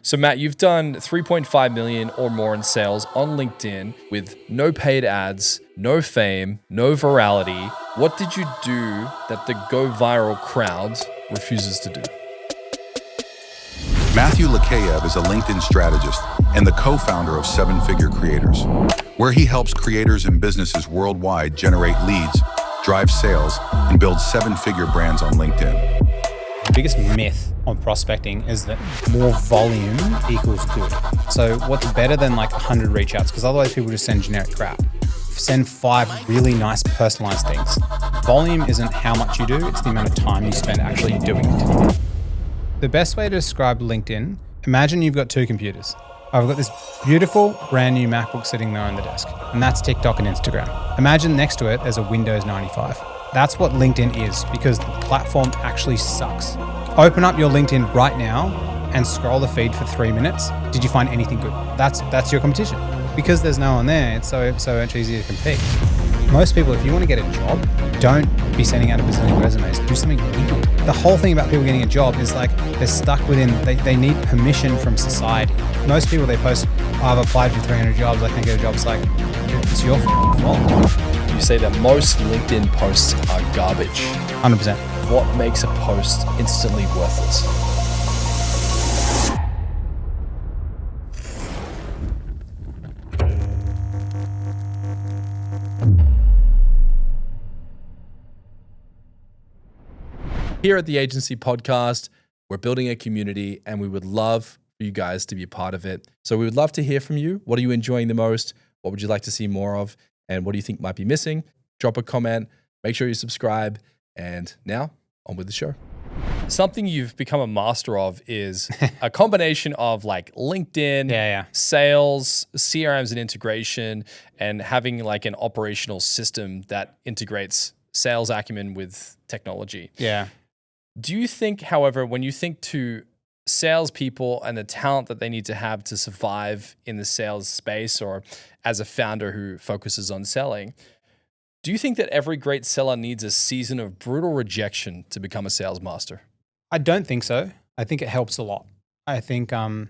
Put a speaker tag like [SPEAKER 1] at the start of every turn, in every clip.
[SPEAKER 1] So Matt, you've done 3.5 million or more in sales on LinkedIn with no paid ads, no fame, no virality. What did you do that the go viral crowd refuses to do?
[SPEAKER 2] Matthew Lakajev is a LinkedIn strategist and the co-founder of Seven Figure Creators, where he helps creators and businesses worldwide generate leads, drive sales, and build seven-figure brands on LinkedIn.
[SPEAKER 3] The biggest myth on prospecting is that more volume equals good. So what's better than like 100 reach outs? Because otherwise people just send generic crap. Send 5 really nice personalized things. Volume isn't how much you do, it's the amount of time you spend actually doing it. The best way to describe LinkedIn, imagine you've got 2 computers. I've got this beautiful brand new MacBook sitting there on the desk, and that's TikTok and Instagram. Imagine next to it there's a Windows 95. That's what LinkedIn is, because the platform actually sucks. Open up your LinkedIn right now and scroll the feed for 3 minutes. Did you find anything good? That's your competition. Because there's no one there, it's so much easier to compete. Most people, if you want to get a job, don't be sending out a bazillion resumes. Do something weird. The whole thing about people getting a job is like they're stuck within, they need permission from society. Most people, they post, I've applied for 300 jobs, I can't get a job. It's like, it's your fault.
[SPEAKER 1] You say that most LinkedIn posts are garbage.
[SPEAKER 3] 100%.
[SPEAKER 1] What makes a post instantly worthless? Here at the Agency Podcast, we're building a community and we would love for you guys to be a part of it. So we would love to hear from you. What are you enjoying the most? What would you like to see more of? And what do you think might be missing? Drop a comment, make sure you subscribe. And now, on with the show. Something you've become a master of is a combination of like LinkedIn, sales, CRMs and integration, and having like an operational system that integrates sales acumen with technology.
[SPEAKER 3] Yeah.
[SPEAKER 1] Do you think, however, when you think to salespeople and the talent that they need to have to survive in the sales space, or as a founder who focuses on selling, do you think that every great seller needs a season of brutal rejection to become a sales master?
[SPEAKER 3] I don't think so. I think it helps a lot. I think when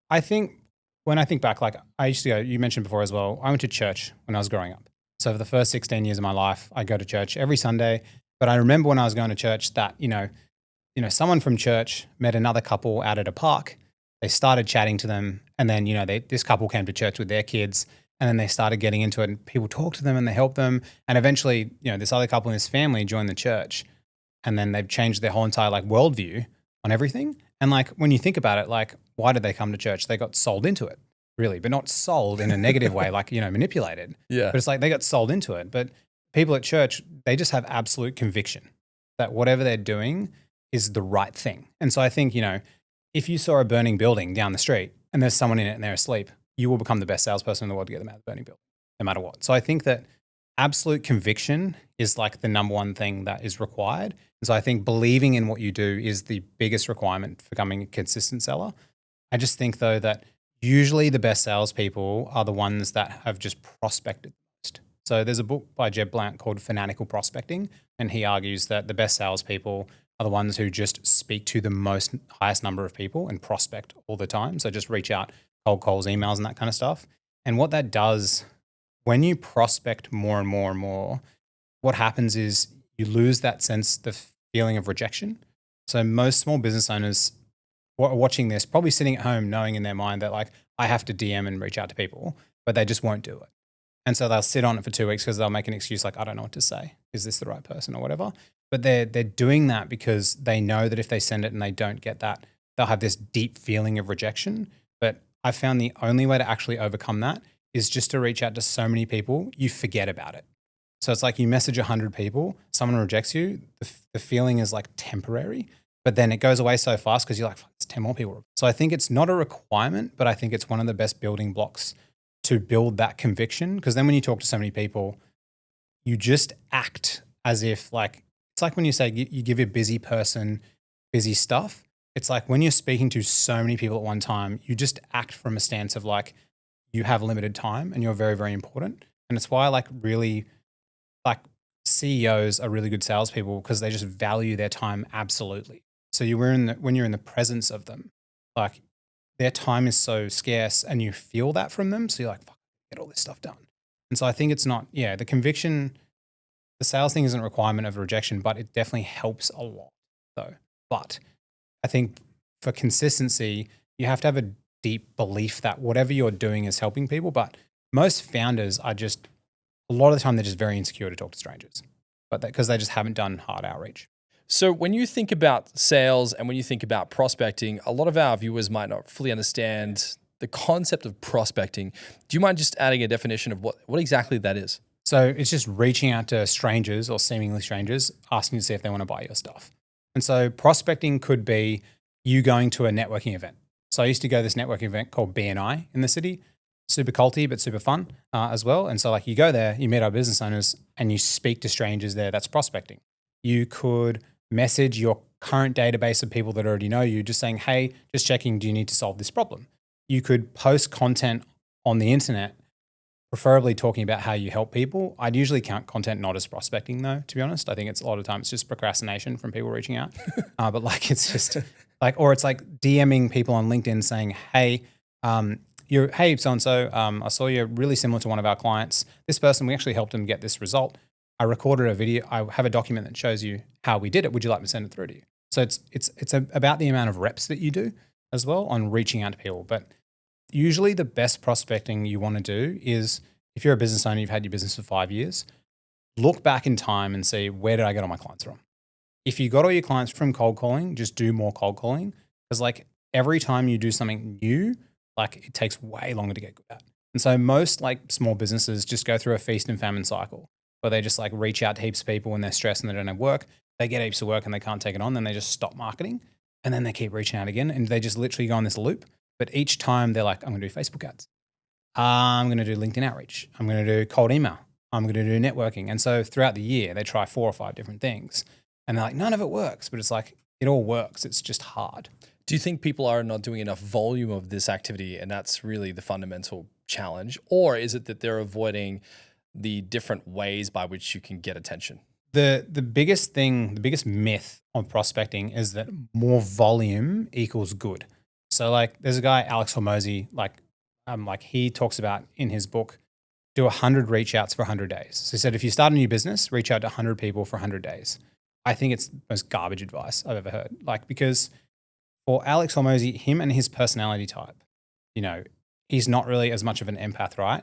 [SPEAKER 3] I think back, like I used to go, you mentioned before as well, I went to church when I was growing up. So for the first 16 years of my life, I go to church every Sunday. But I remember when I was going to church that, you know, someone from church met another couple out at a park. They started chatting to them. And then, you know, this couple came to church with their kids. And then they started getting into it and people talked to them and they helped them. And eventually, you know, this other couple in this family joined the church. And then they've changed their whole entire like worldview on everything. And like, when you think about it, like, why did they come to church? They got sold into it, really, but not sold in a negative way, like, you know, manipulated.
[SPEAKER 1] Yeah.
[SPEAKER 3] But it's like they got sold into it. But people at church, they just have absolute conviction that whatever they're doing is the right thing. And so I think, you know, if you saw a burning building down the street and there's someone in it and they're asleep, you will become the best salesperson in the world to get them out of the burning building, no matter what. So I think that absolute conviction is like the number one thing that is required. And so I think believing in what you do is the biggest requirement for becoming a consistent seller. I just think though that usually the best salespeople are the ones that have just prospected most. So there's a book by Jeb Blount called Fanatical Prospecting, and he argues that the best salespeople are the ones who just speak to the highest number of people and prospect all the time. So just reach out, cold calls, emails, and that kind of stuff. And what that does, when you prospect more and more and more, what happens is you lose that sense, the feeling of rejection. So most small business owners watching this, probably sitting at home knowing in their mind that like, I have to DM and reach out to people, but they just won't do it. And so they'll sit on it for 2 weeks because they'll make an excuse like, I don't know what to say. Is this the right person or whatever? But they're doing that because they know that if they send it and they don't get that, they'll have this deep feeling of rejection. But I found the only way to actually overcome that is just to reach out to so many people, you forget about it. So it's like you message 100 people, someone rejects you, the feeling is like temporary, but then it goes away so fast because you're like, there's 10 more people. So I think it's not a requirement, but I think it's one of the best building blocks to build that conviction. Because then when you talk to so many people, you just act as if like, it's like when you say you give a busy person busy stuff. It's like when you're speaking to so many people at one time, you just act from a stance of like, you have limited time and you're very, very important. And it's why like really like CEOs are really good salespeople because they just value their time absolutely. So when you're in the presence of them, like their time is so scarce and you feel that from them. So you're like, fuck, get all this stuff done. And so I think it's not, the conviction, the sales thing isn't a requirement of rejection, but it definitely helps a lot though. But I think for consistency, you have to have a deep belief that whatever you're doing is helping people. But most founders are just, a lot of the time, they're just very insecure to talk to strangers, but because they just haven't done hard outreach.
[SPEAKER 1] So when you think about sales and when you think about prospecting, a lot of our viewers might not fully understand the concept of prospecting. Do you mind just adding a definition of what exactly that is?
[SPEAKER 3] So it's just reaching out to strangers or seemingly strangers, asking to see if they want to buy your stuff. And so prospecting could be you going to a networking event. So I used to go to this networking event called BNI in the city, super culty, but super fun as well. And so like you go there, you meet our business owners and you speak to strangers there. That's prospecting. You could message your current database of people that already know you, just saying, hey, just checking, do you need to solve this problem? You could post content on the internet, preferably talking about how you help people. I'd usually count content not as prospecting though, to be honest. I think it's a lot of times it's just procrastination from people reaching out. But like it's just like, or it's like DMing people on LinkedIn saying, hey, hey, so-and-so, I saw you're really similar to one of our clients. This person, we actually helped them get this result. I recorded a video. I have a document that shows you how we did it. Would you like me to send it through to you? So it's about the amount of reps that you do as well on reaching out to people. But usually the best prospecting you want to do is if you're a business owner, you've had your business for 5 years, look back in time and see, where did I get all my clients from? If you got all your clients from cold calling, just do more cold calling. Because like every time you do something new, like it takes way longer to get good at. And so most like small businesses just go through a feast and famine cycle where they just like reach out to heaps of people when they're stressed and they don't have work. They get heaps of work and they can't take it on. Then they just stop marketing and then they keep reaching out again. And they just literally go on this loop. But each time they're like, I'm going to do Facebook ads. I'm going to do LinkedIn outreach. I'm going to do cold email. I'm going to do networking. And so throughout the year, they try 4 or 5 different things. And they're like, none of it works. But it's like, it all works. It's just hard.
[SPEAKER 1] Do you think people are not doing enough volume of this activity and that's really the fundamental challenge? Or is it that they're avoiding the different ways by which you can get attention?
[SPEAKER 3] The biggest thing, the biggest myth on prospecting is that more volume equals good. So like there's a guy, Alex Hormozy, like he talks about in his book, do 100 reach outs for 100 days. So he said, if you start a new business, reach out to 100 people for 100 days. I think it's the most garbage advice I've ever heard. Like, because for Alex Hormozy, him and his personality type, he's not really as much of an empath, right?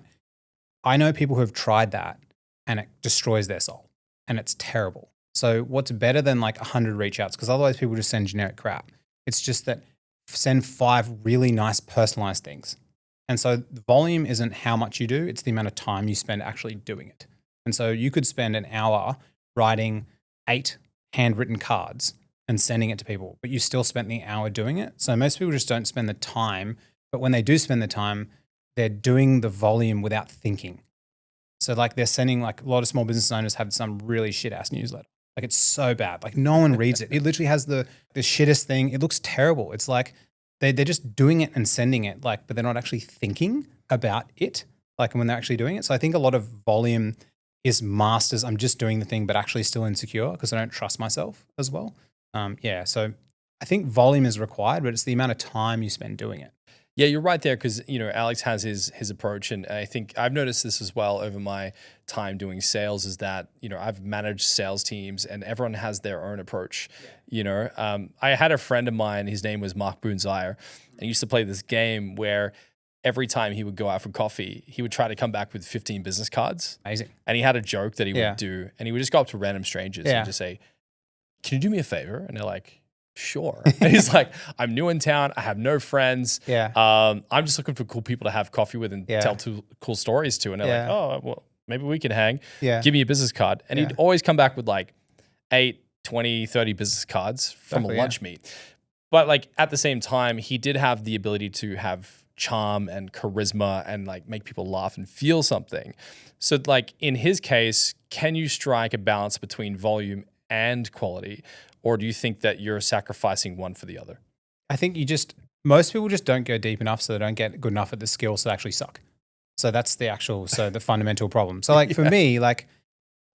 [SPEAKER 3] I know people who have tried that and it destroys their soul and it's terrible. So what's better than like 100 reach outs? Because otherwise people just send generic crap. It's just that send 5 really nice personalized things. And so the volume isn't how much you do, it's the amount of time you spend actually doing it. And so you could spend an hour writing 8 handwritten cards and sending it to people, but you still spent the hour doing it. So most people just don't spend the time, but when they do spend the time, they're doing the volume without thinking. So like they're sending, like a lot of small business owners have some really shit ass newsletter. Like it's so bad. Like no one reads it. It literally has the shittest thing. It looks terrible. It's like they're just doing it and sending it, like, but they're not actually thinking about it, like when they're actually doing it. So I think a lot of volume is masters. I'm just doing the thing, but actually still insecure because I don't trust myself as well. So I think volume is required, but it's the amount of time you spend doing it.
[SPEAKER 1] Yeah, you're right there because, Alex has his approach. And I think I've noticed this as well over my time doing sales is that, I've managed sales teams and everyone has their own approach. I had a friend of mine, his name was Mark Boonzire, and he used to play this game where every time he would go out for coffee, he would try to come back with 15 business cards.
[SPEAKER 3] Amazing.
[SPEAKER 1] And he had a joke that he would do, and he would just go up to random strangers and just say, can you do me a favor? And they're like, sure. And he's like, I'm new in town. I have no friends. I'm just looking for cool people to have coffee with and tell cool stories to. And they're like, oh, well, maybe we can hang. Give me a business card. And he'd always come back with like 8, 20, 30 business cards from a lunch meet. But like at the same time, he did have the ability to have charm and charisma and like make people laugh and feel something. So like in his case, can you strike a balance between volume and quality? Or do you think that you're sacrificing one for the other?
[SPEAKER 3] I think most people just don't go deep enough, so they don't get good enough at the skills that actually suck. So that's the fundamental problem. So like for me, like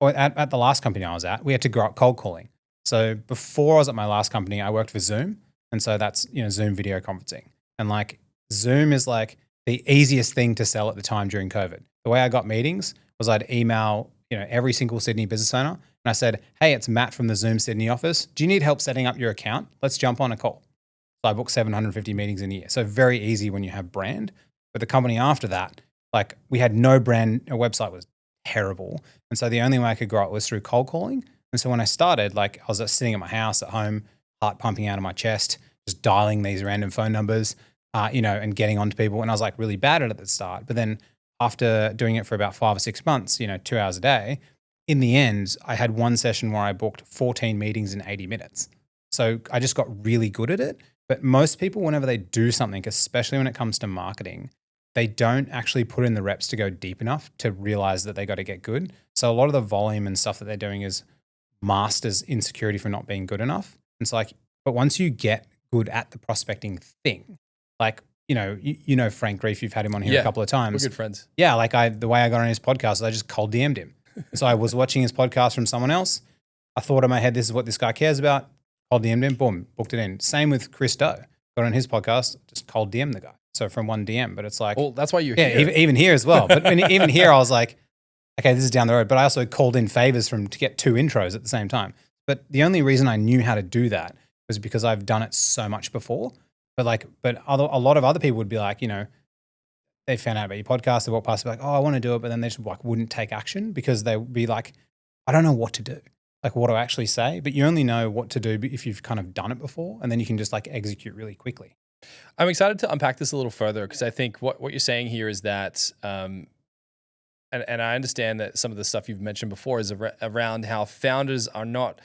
[SPEAKER 3] at the last company I was at, we had to grow up cold calling. So before I was at my last company, I worked for Zoom. And so that's, Zoom video conferencing. And like Zoom is like the easiest thing to sell at the time during COVID. The way I got meetings was I'd email, every single Sydney business owner, and I said, "Hey, it's Matt from the Zoom Sydney office. Do you need help setting up your account? Let's jump on a call." So I booked 750 meetings in a year. So very easy when you have brand. But the company after that, like we had no brand, our website was terrible. And so the only way I could grow it was through cold calling. And so when I started, like I was sitting at my house at home, heart pumping out of my chest, just dialing these random phone numbers, and getting onto people. And I was like really bad at it at the start. But then after doing it for about 5 or 6 months, 2 hours a day, in the end, I had one session where I booked 14 meetings in 80 minutes. So I just got really good at it. But most people, whenever they do something, especially when it comes to marketing, they don't actually put in the reps to go deep enough to realize that they got to get good. So a lot of the volume and stuff that they're doing is masters insecurity for not being good enough. And so but once you get good at the prospecting thing, like, Frank Reef, you've had him on here a couple of times.
[SPEAKER 1] We're good friends.
[SPEAKER 3] Yeah. Like the way I got on his podcast is I just cold DM'd him. So I was watching his podcast from someone else. I thought in my head, this is what this guy cares about. Cold DM'd him, boom, booked it in. Same with Chris Doe. Got on his podcast, just cold DM the guy. So from one DM, but it's like,
[SPEAKER 1] well, that's why you're
[SPEAKER 3] here. Even here as well. But even here, I was like, okay, this is down the road. But I also called in favors to get 2 intros at the same time. But the only reason I knew how to do that was because I've done it so much before. But a lot of other people would be like, they found out about your podcast, they walk past, like, oh, I want to do it, but then they just wouldn't take action because they would be like, I don't know what to do. Like, what do I actually say? But you only know what to do if you've kind of done it before, and then you can just execute really quickly.
[SPEAKER 1] I'm excited to unpack this a little further because I think what you're saying here is that, and I understand that some of the stuff you've mentioned before is around how founders are not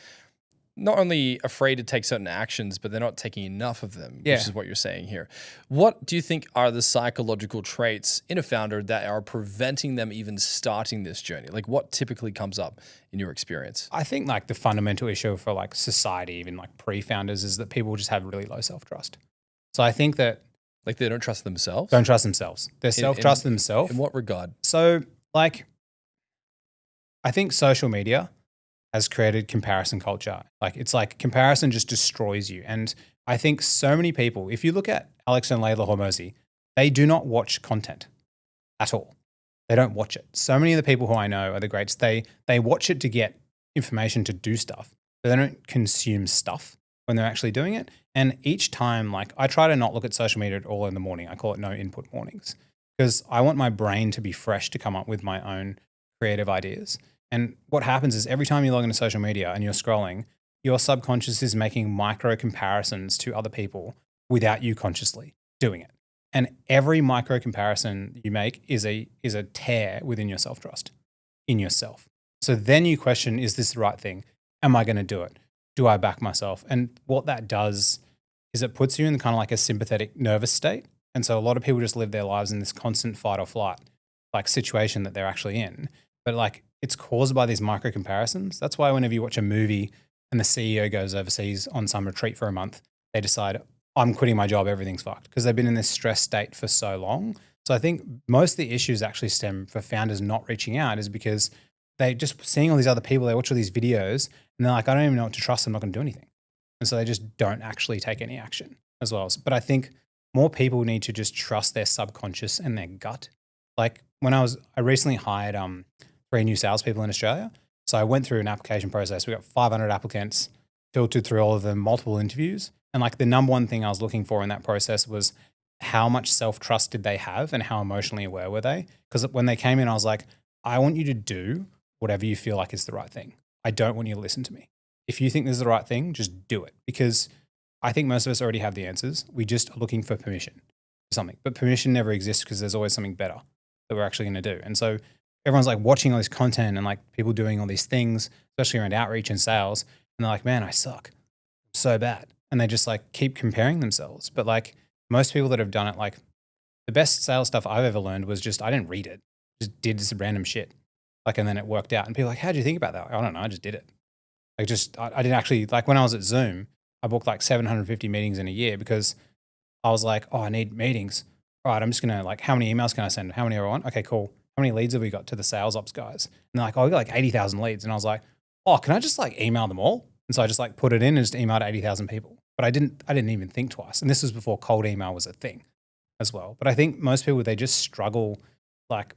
[SPEAKER 1] only afraid to take certain actions, but they're not taking enough of them, which is what you're saying here. What do you think are the psychological traits in a founder that are preventing them even starting this journey? Like what typically comes up in your experience?
[SPEAKER 3] I think the fundamental issue for society, even pre-founders, is that people just have really low self-trust. So I think that
[SPEAKER 1] they don't trust themselves?
[SPEAKER 3] Don't trust themselves. Their self-trust themselves.
[SPEAKER 1] In what regard?
[SPEAKER 3] So I think social media has created comparison culture. It's comparison just destroys you. And I think so many people, if you look at Alex and Layla Hormozi, they do not watch content at all. They don't watch it. So many of the people who I know are the greats. They watch it to get information to do stuff, but they don't consume stuff when they're actually doing it. And each time, I try to not look at social media at all in the morning. I call it no input mornings because I want my brain to be fresh to come up with my own creative ideas. And what happens is every time you log into social media and you're scrolling, your subconscious is making micro comparisons to other people without you consciously doing it. And every micro comparison you make is a tear within your self-trust in yourself. So then you question, is this the right thing? Am I going to do it? Do I back myself? And what that does is it puts you in kind of a sympathetic nervous state. And so a lot of people just live their lives in this constant fight or flight situation that they're actually in. But it's caused by these micro comparisons. That's why whenever you watch a movie and the CEO goes overseas on some retreat for a month, they decide, I'm quitting my job, everything's fucked, because they've been in this stress state for so long. So I think most of the issues actually stem for founders not reaching out is because they just seeing all these other people, they watch all these videos and they're like, I don't even know what to trust, I'm not going to do anything. And so they just don't actually take any action as well. But I think more people need to just trust their subconscious and their gut. I recently hired 3 new salespeople in Australia. So I went through an application process. We got 500 applicants, filtered through all of them, multiple interviews. And the number one thing I was looking for in that process was how much self-trust did they have and how emotionally aware were they? Because when they came in, I was like, I want you to do whatever you feel like is the right thing. I don't want you to listen to me. If you think this is the right thing, just do it. Because I think most of us already have the answers. We just are looking for permission for something. But permission never exists because there's always something better that we're actually going to do. And so everyone's watching all this content and people doing all these things, especially around outreach and sales. And they're like, man, I suck so bad. And they just keep comparing themselves. But most people that have done it, the best sales stuff I've ever learned was just, I didn't read it, just did some random shit. And then it worked out. And people are like, how'd you think about that? I don't know. I just did it. I didn't actually, when I was at Zoom, I booked 750 meetings in a year because I was like, oh, I need meetings. All right, I'm just going to how many emails can I send? How many are I want? Okay, cool. How many leads have we got to the sales ops guys? And they're like, oh, we got 80,000 leads. And I was like, oh, can I just email them all? And so I just put it in and just emailed 80,000 people. But I didn't even think twice. And this was before cold email was a thing. as well. But I think most people, they just struggle, like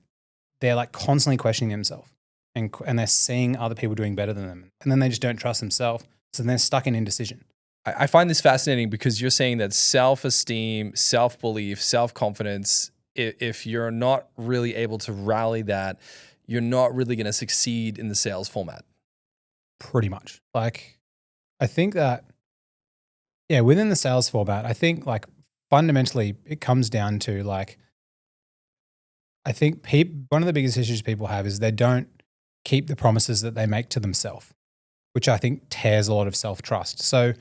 [SPEAKER 3] they're like constantly questioning themselves and they're seeing other people doing better than them. And then they just don't trust themselves. So then they're stuck in indecision.
[SPEAKER 1] I find this fascinating because you're saying that self-esteem, self-belief, self-confidence, if you're not really able to rally that, you're not really going to succeed in the sales format.
[SPEAKER 3] Pretty much. Like, I think that, yeah, within the sales format, I think like fundamentally it comes down to like, I think one of the biggest issues people have is they don't keep the promises that they make to themselves, which I think tears a lot of self-trust. So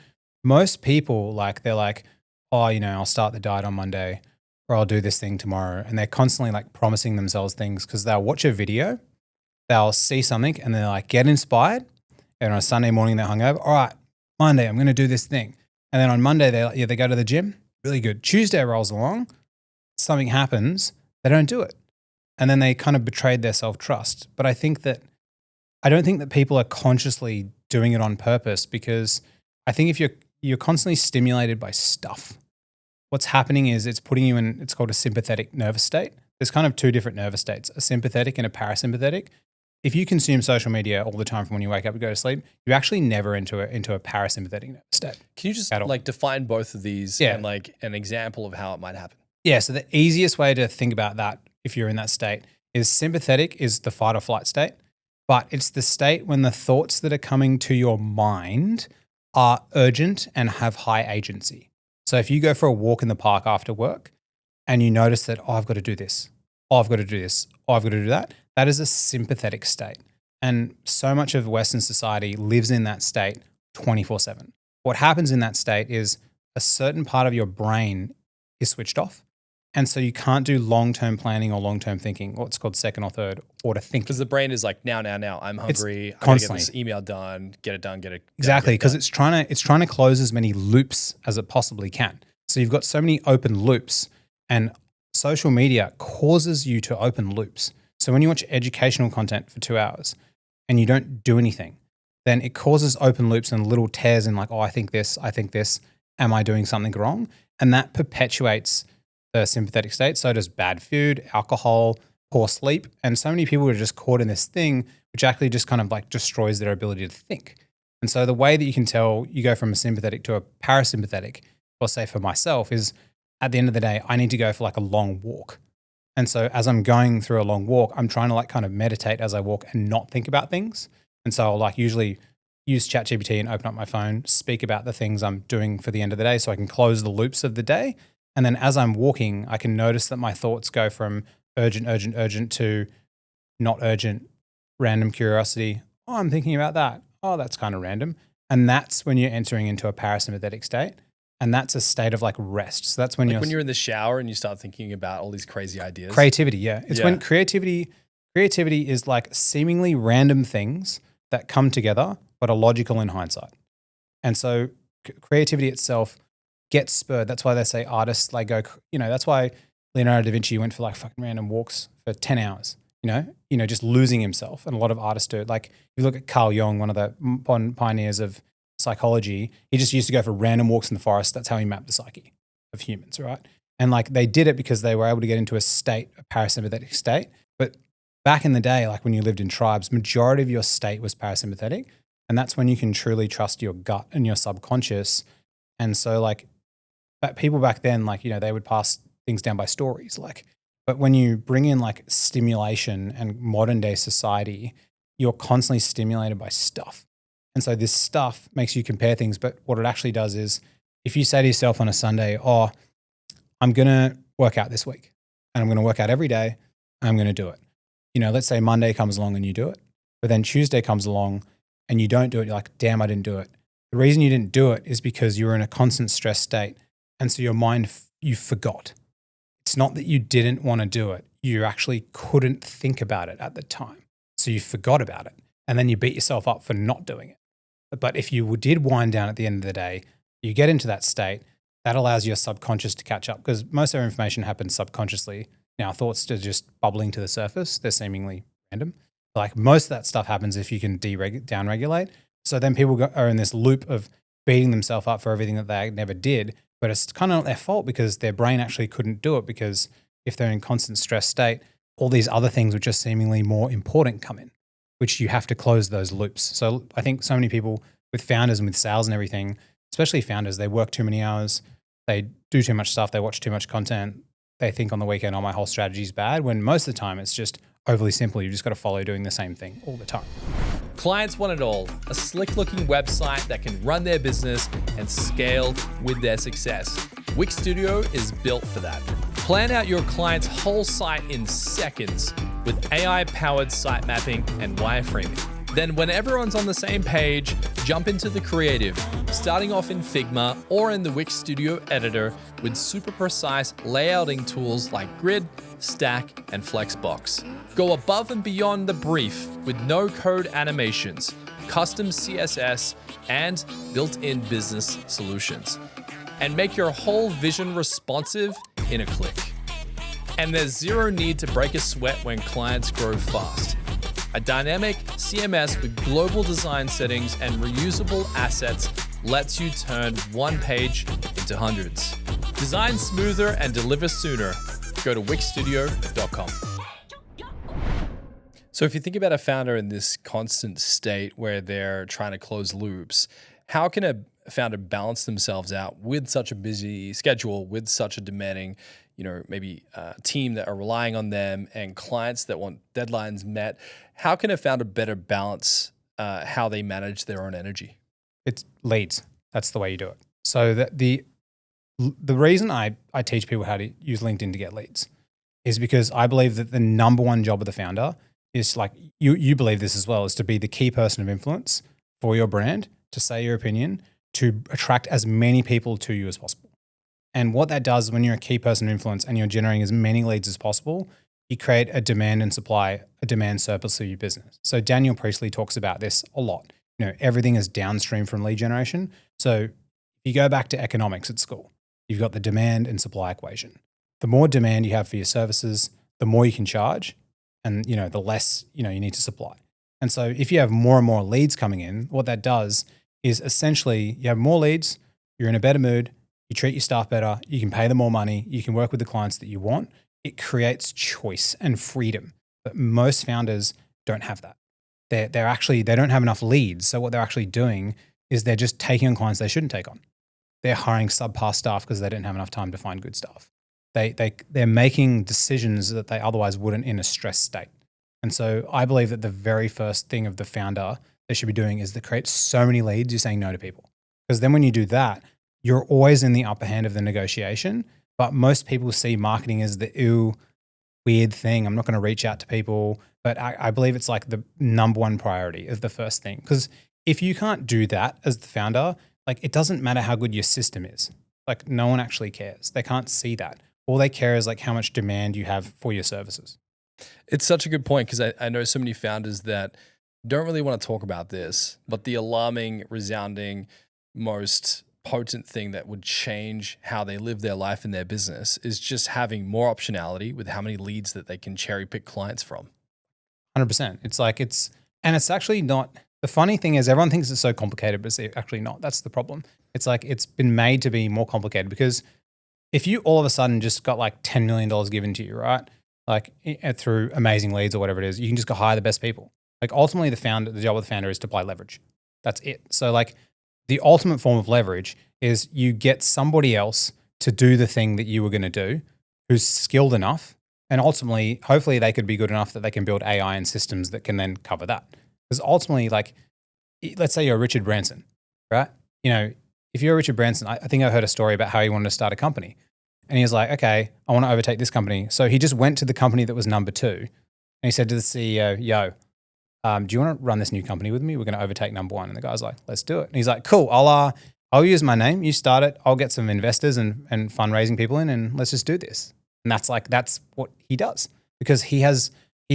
[SPEAKER 3] most people, like, they're like, oh, I'll start the diet on Monday, or I'll do this thing tomorrow. And they're constantly like promising themselves things because they'll watch a video, they'll see something and they're like, get inspired. And on a Sunday morning, they're hungover. All right, Monday, I'm going to do this thing. And then on Monday, they go to the gym. Really good. Tuesday rolls along. Something happens. They don't do it. And then they kind of betrayed their self-trust. But I don't think that people are consciously doing it on purpose, because I think if you're constantly stimulated by stuff, what's happening is it's putting you in, it's called a sympathetic nervous state. There's kind of two different nervous states, a sympathetic and a parasympathetic. If you consume social media all the time from when you wake up to go to sleep, you actually never enter into a parasympathetic nervous state.
[SPEAKER 1] Can you just like define both of these and like an example of how it might happen?
[SPEAKER 3] Yeah. So the easiest way to think about that, if you're in that state, is sympathetic is the fight or flight state, but it's the state when the thoughts that are coming to your mind are urgent and have high agency. So if you go for a walk in the park after work and you notice that, oh, I've got to do this, oh, I've got to do this, oh, I've got to do that, that is a sympathetic state. And so much of Western society lives in that state 24/7. What happens in that state is a certain part of your brain is switched off. And so you can't do long-term planning or long-term thinking, what's called second or third order thinking.
[SPEAKER 1] Because the brain is like, now, I'm hungry. I gotta get this email done, get it done,
[SPEAKER 3] exactly, because it's trying to close as many loops as it possibly can. So you've got so many open loops, and social media causes you to open loops. So when you watch educational content for 2 hours and you don't do anything, then it causes open loops and little tears in like, oh, I think this, am I doing something wrong? And that perpetuates the sympathetic state. So does bad food, alcohol, poor sleep. And so many people are just caught in this thing, which actually just kind of like destroys their ability to think. And so the way that you can tell you go from a sympathetic to a parasympathetic, or say for myself, is at the end of the day, I need to go for like a long walk. And so as I'm going through a long walk, I'm trying to like kind of meditate as I walk and not think about things. And so I'll like usually use ChatGPT and open up my phone, speak about the things I'm doing for the end of the day so I can close the loops of the day. And then as I'm walking, I can notice that my thoughts go from urgent to not urgent, random curiosity. Oh, I'm thinking about that. Oh, that's kind of random. And that's when you're entering into a parasympathetic state. And that's a state of like rest. So that's when
[SPEAKER 1] when you're in the shower and you start thinking about all these crazy ideas.
[SPEAKER 3] Creativity, yeah. It's when creativity is like seemingly random things that come together but are logical in hindsight. And so creativity itself gets spurred. That's why they say artists like go, that's why Leonardo da Vinci went for like fucking random walks for 10 hours, just losing himself. And a lot of artists do it. Like if you look at Carl Jung, one of the pioneers of psychology, he just used to go for random walks in the forest. That's how he mapped the psyche of humans, right? And like they did it because they were able to get into a parasympathetic state. But back in the day, like when you lived in tribes, majority of your state was parasympathetic. And that's when you can truly trust your gut and your subconscious. And so like people back then, like, they would pass things down by stories. Like, but when you bring in like stimulation and modern day society, you're constantly stimulated by stuff. And so this stuff makes you compare things. But what it actually does is if you say to yourself on a Sunday, oh, I'm going to work out this week and I'm going to work out every day and I'm going to do it. Let's say Monday comes along and you do it, but then Tuesday comes along and you don't do it. You're like, damn, I didn't do it. The reason you didn't do it is because you were in a constant stress state. And so your mind, you forgot. It's not that you didn't want to do it. You actually couldn't think about it at the time. So you forgot about it. And then you beat yourself up for not doing it. But if you did wind down at the end of the day, you get into that state, that allows your subconscious to catch up, because most of our information happens subconsciously. Now, thoughts are just bubbling to the surface. They're seemingly random. Like most of that stuff happens if you can downregulate. So then people are in this loop of beating themselves up for everything that they never did, but it's kind of not their fault because their brain actually couldn't do it, because if they're in constant stress state, all these other things which are seemingly more important come in, which you have to close those loops. So I think so many people with founders and with sales and everything, especially founders, they work too many hours, they do too much stuff, they watch too much content, they think on the weekend, oh, my whole strategy is bad, when most of the time it's just overly simple. You've just got to follow doing the same thing all the time.
[SPEAKER 1] Clients want it all. A slick-looking website that can run their business and scale with their success. Wix Studio is built for that. Plan out your client's whole site in seconds with AI-powered site mapping and wireframing. Then when everyone's on the same page, jump into the creative, starting off in Figma or in the Wix Studio editor with super precise layouting tools like Grid, Stack, and Flexbox. Go above and beyond the brief with no-code animations, custom CSS, and built-in business solutions. And make your whole vision responsive in a click. And there's zero need to break a sweat when clients grow fast. A dynamic CMS with global design settings and reusable assets lets you turn one page into hundreds. Design smoother and deliver sooner. Go to wixstudio.com. So if you think about a founder in this constant state where they're trying to close loops, how can a founder balance themselves out with such a busy schedule, with such a demanding, maybe team that are relying on them and clients that want deadlines met? How can a founder better balance how they manage their own energy?
[SPEAKER 3] It's leads. That's the way you do it. So the reason I teach people how to use LinkedIn to get leads is because I believe that the number one job of the founder is, like you believe this as well, is to be the key person of influence for your brand, to say your opinion, to attract as many people to you as possible. And what that does when you're a key person of influence and you're generating as many leads as possible, you create a demand and supply, a demand surplus of your business. So Daniel Priestley talks about this a lot. Everything is downstream from lead generation. So if you go back to economics at school, you've got the demand and supply equation. The more demand you have for your services, the more you can charge, and the less you need to supply. And so if you have more and more leads coming in, what that does is essentially you have more leads, you're in a better mood, you treat your staff better, you can pay them more money, you can work with the clients that you want. It creates choice and freedom. But most founders don't have that. They don't have enough leads. So what they're actually doing is they're just taking on clients they shouldn't take on. They're hiring subpar staff because they didn't have enough time to find good staff. They're making decisions that they otherwise wouldn't in a stressed state. And so I believe that the very first thing of the founder they should be doing is to create so many leads, you're saying no to people. Because then when you do that, you're always in the upper hand of the negotiation. But most people see marketing as the weird thing. I'm not going to reach out to people. But I believe it's like the number one priority is the first thing. Because if you can't do that as the founder, it doesn't matter how good your system is. No one actually cares. They can't see that. All they care is how much demand you have for your services.
[SPEAKER 1] It's such a good point, because I know so many founders that don't really want to talk about this, but the alarming, resounding, most potent thing that would change how they live their life and their business is just having more optionality with how many leads that they can cherry pick clients from.
[SPEAKER 3] 100%. It's actually not. The funny thing is everyone thinks it's so complicated, but it's actually not. That's the problem. It's been made to be more complicated, because if you all of a sudden just got $10 million given to you, right? Through amazing leads or whatever it is, you can just go hire the best people. Ultimately the job of the founder is to apply leverage. That's it. So the ultimate form of leverage is you get somebody else to do the thing that you were going to do, who's skilled enough. And ultimately, hopefully they could be good enough that they can build AI and systems that can then cover that. Because ultimately, let's say you're Richard Branson, right? If you're Richard Branson, I think I heard a story about how he wanted to start a company. And he was like, okay, I want to overtake this company. So he just went to the company that was number 2. And he said to the CEO, yo, do you want to run this new company with me? We're going to overtake number 1. And the guy's like, let's do it. And he's like, cool, I'll use my name. You start it. I'll get some investors and fundraising people in, and let's just do this. And that's what he does, because he's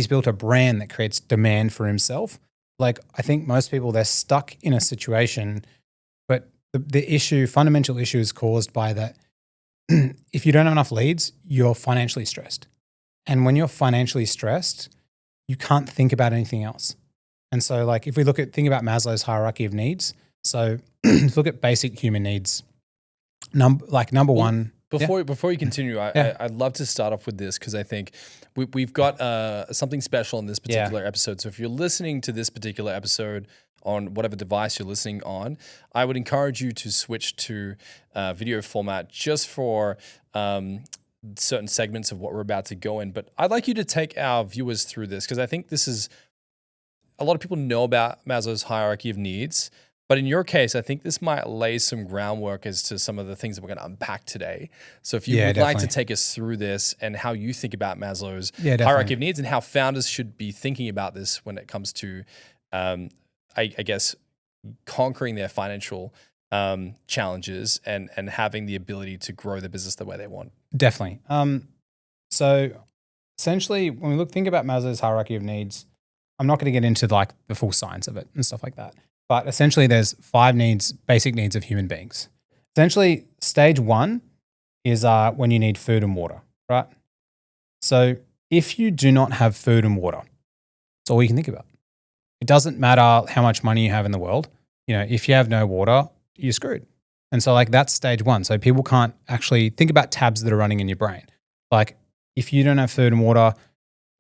[SPEAKER 3] built a brand that creates demand for himself. I think most people, they're stuck in a situation, but the fundamental issue is caused by that. If you don't have enough leads, you're financially stressed. And when you're financially stressed, you can't think about anything else. And so if we think about Maslow's hierarchy of needs, so if you look at basic human needs, number one.
[SPEAKER 1] Before you continue,
[SPEAKER 3] Yeah.
[SPEAKER 1] I'd love to start off with this because I think we've got something special in this particular episode. So if you're listening to this particular episode on whatever device you're listening on, I would encourage you to switch to video format just for certain segments of what we're about to go in. But I'd like you to take our viewers through this because I think this is, a lot of people know about Maslow's hierarchy of needs. But in your case, I think this might lay some groundwork as to some of the things that we're going to unpack today. So if you would like to take us through this and how you think about Maslow's hierarchy of needs and how founders should be thinking about this when it comes to, I guess, conquering their financial challenges and having the ability to grow the business the way they want.
[SPEAKER 3] Definitely. So essentially, when we think about Maslow's hierarchy of needs, I'm not going to get into like the full science of it and stuff like that. But essentially, there's 5 basic needs of human beings. Essentially, stage 1 is when you need food and water, right? So if you do not have food and water, that's all you can think about. It doesn't matter how much money you have in the world. If you have no water, you're screwed. And so like that's stage 1. So people can't actually think about tabs that are running in your brain. Like if you don't have food and water,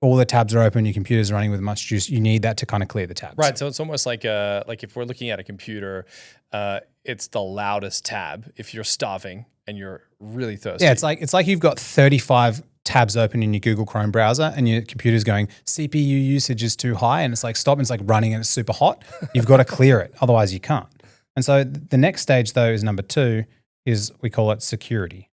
[SPEAKER 3] all the tabs are open, your computer's running with much juice, you need that to kind of clear the tabs.
[SPEAKER 1] Right. So it's almost like if we're looking at a computer, it's the loudest tab if you're starving and you're really thirsty.
[SPEAKER 3] Yeah, it's like you've got 35 tabs open in your Google Chrome browser and your computer's going, CPU usage is too high, and it's like stop, and it's like running and it's super hot. You've got to clear it, otherwise you can't. And so the next stage though is number 2, is we call it security.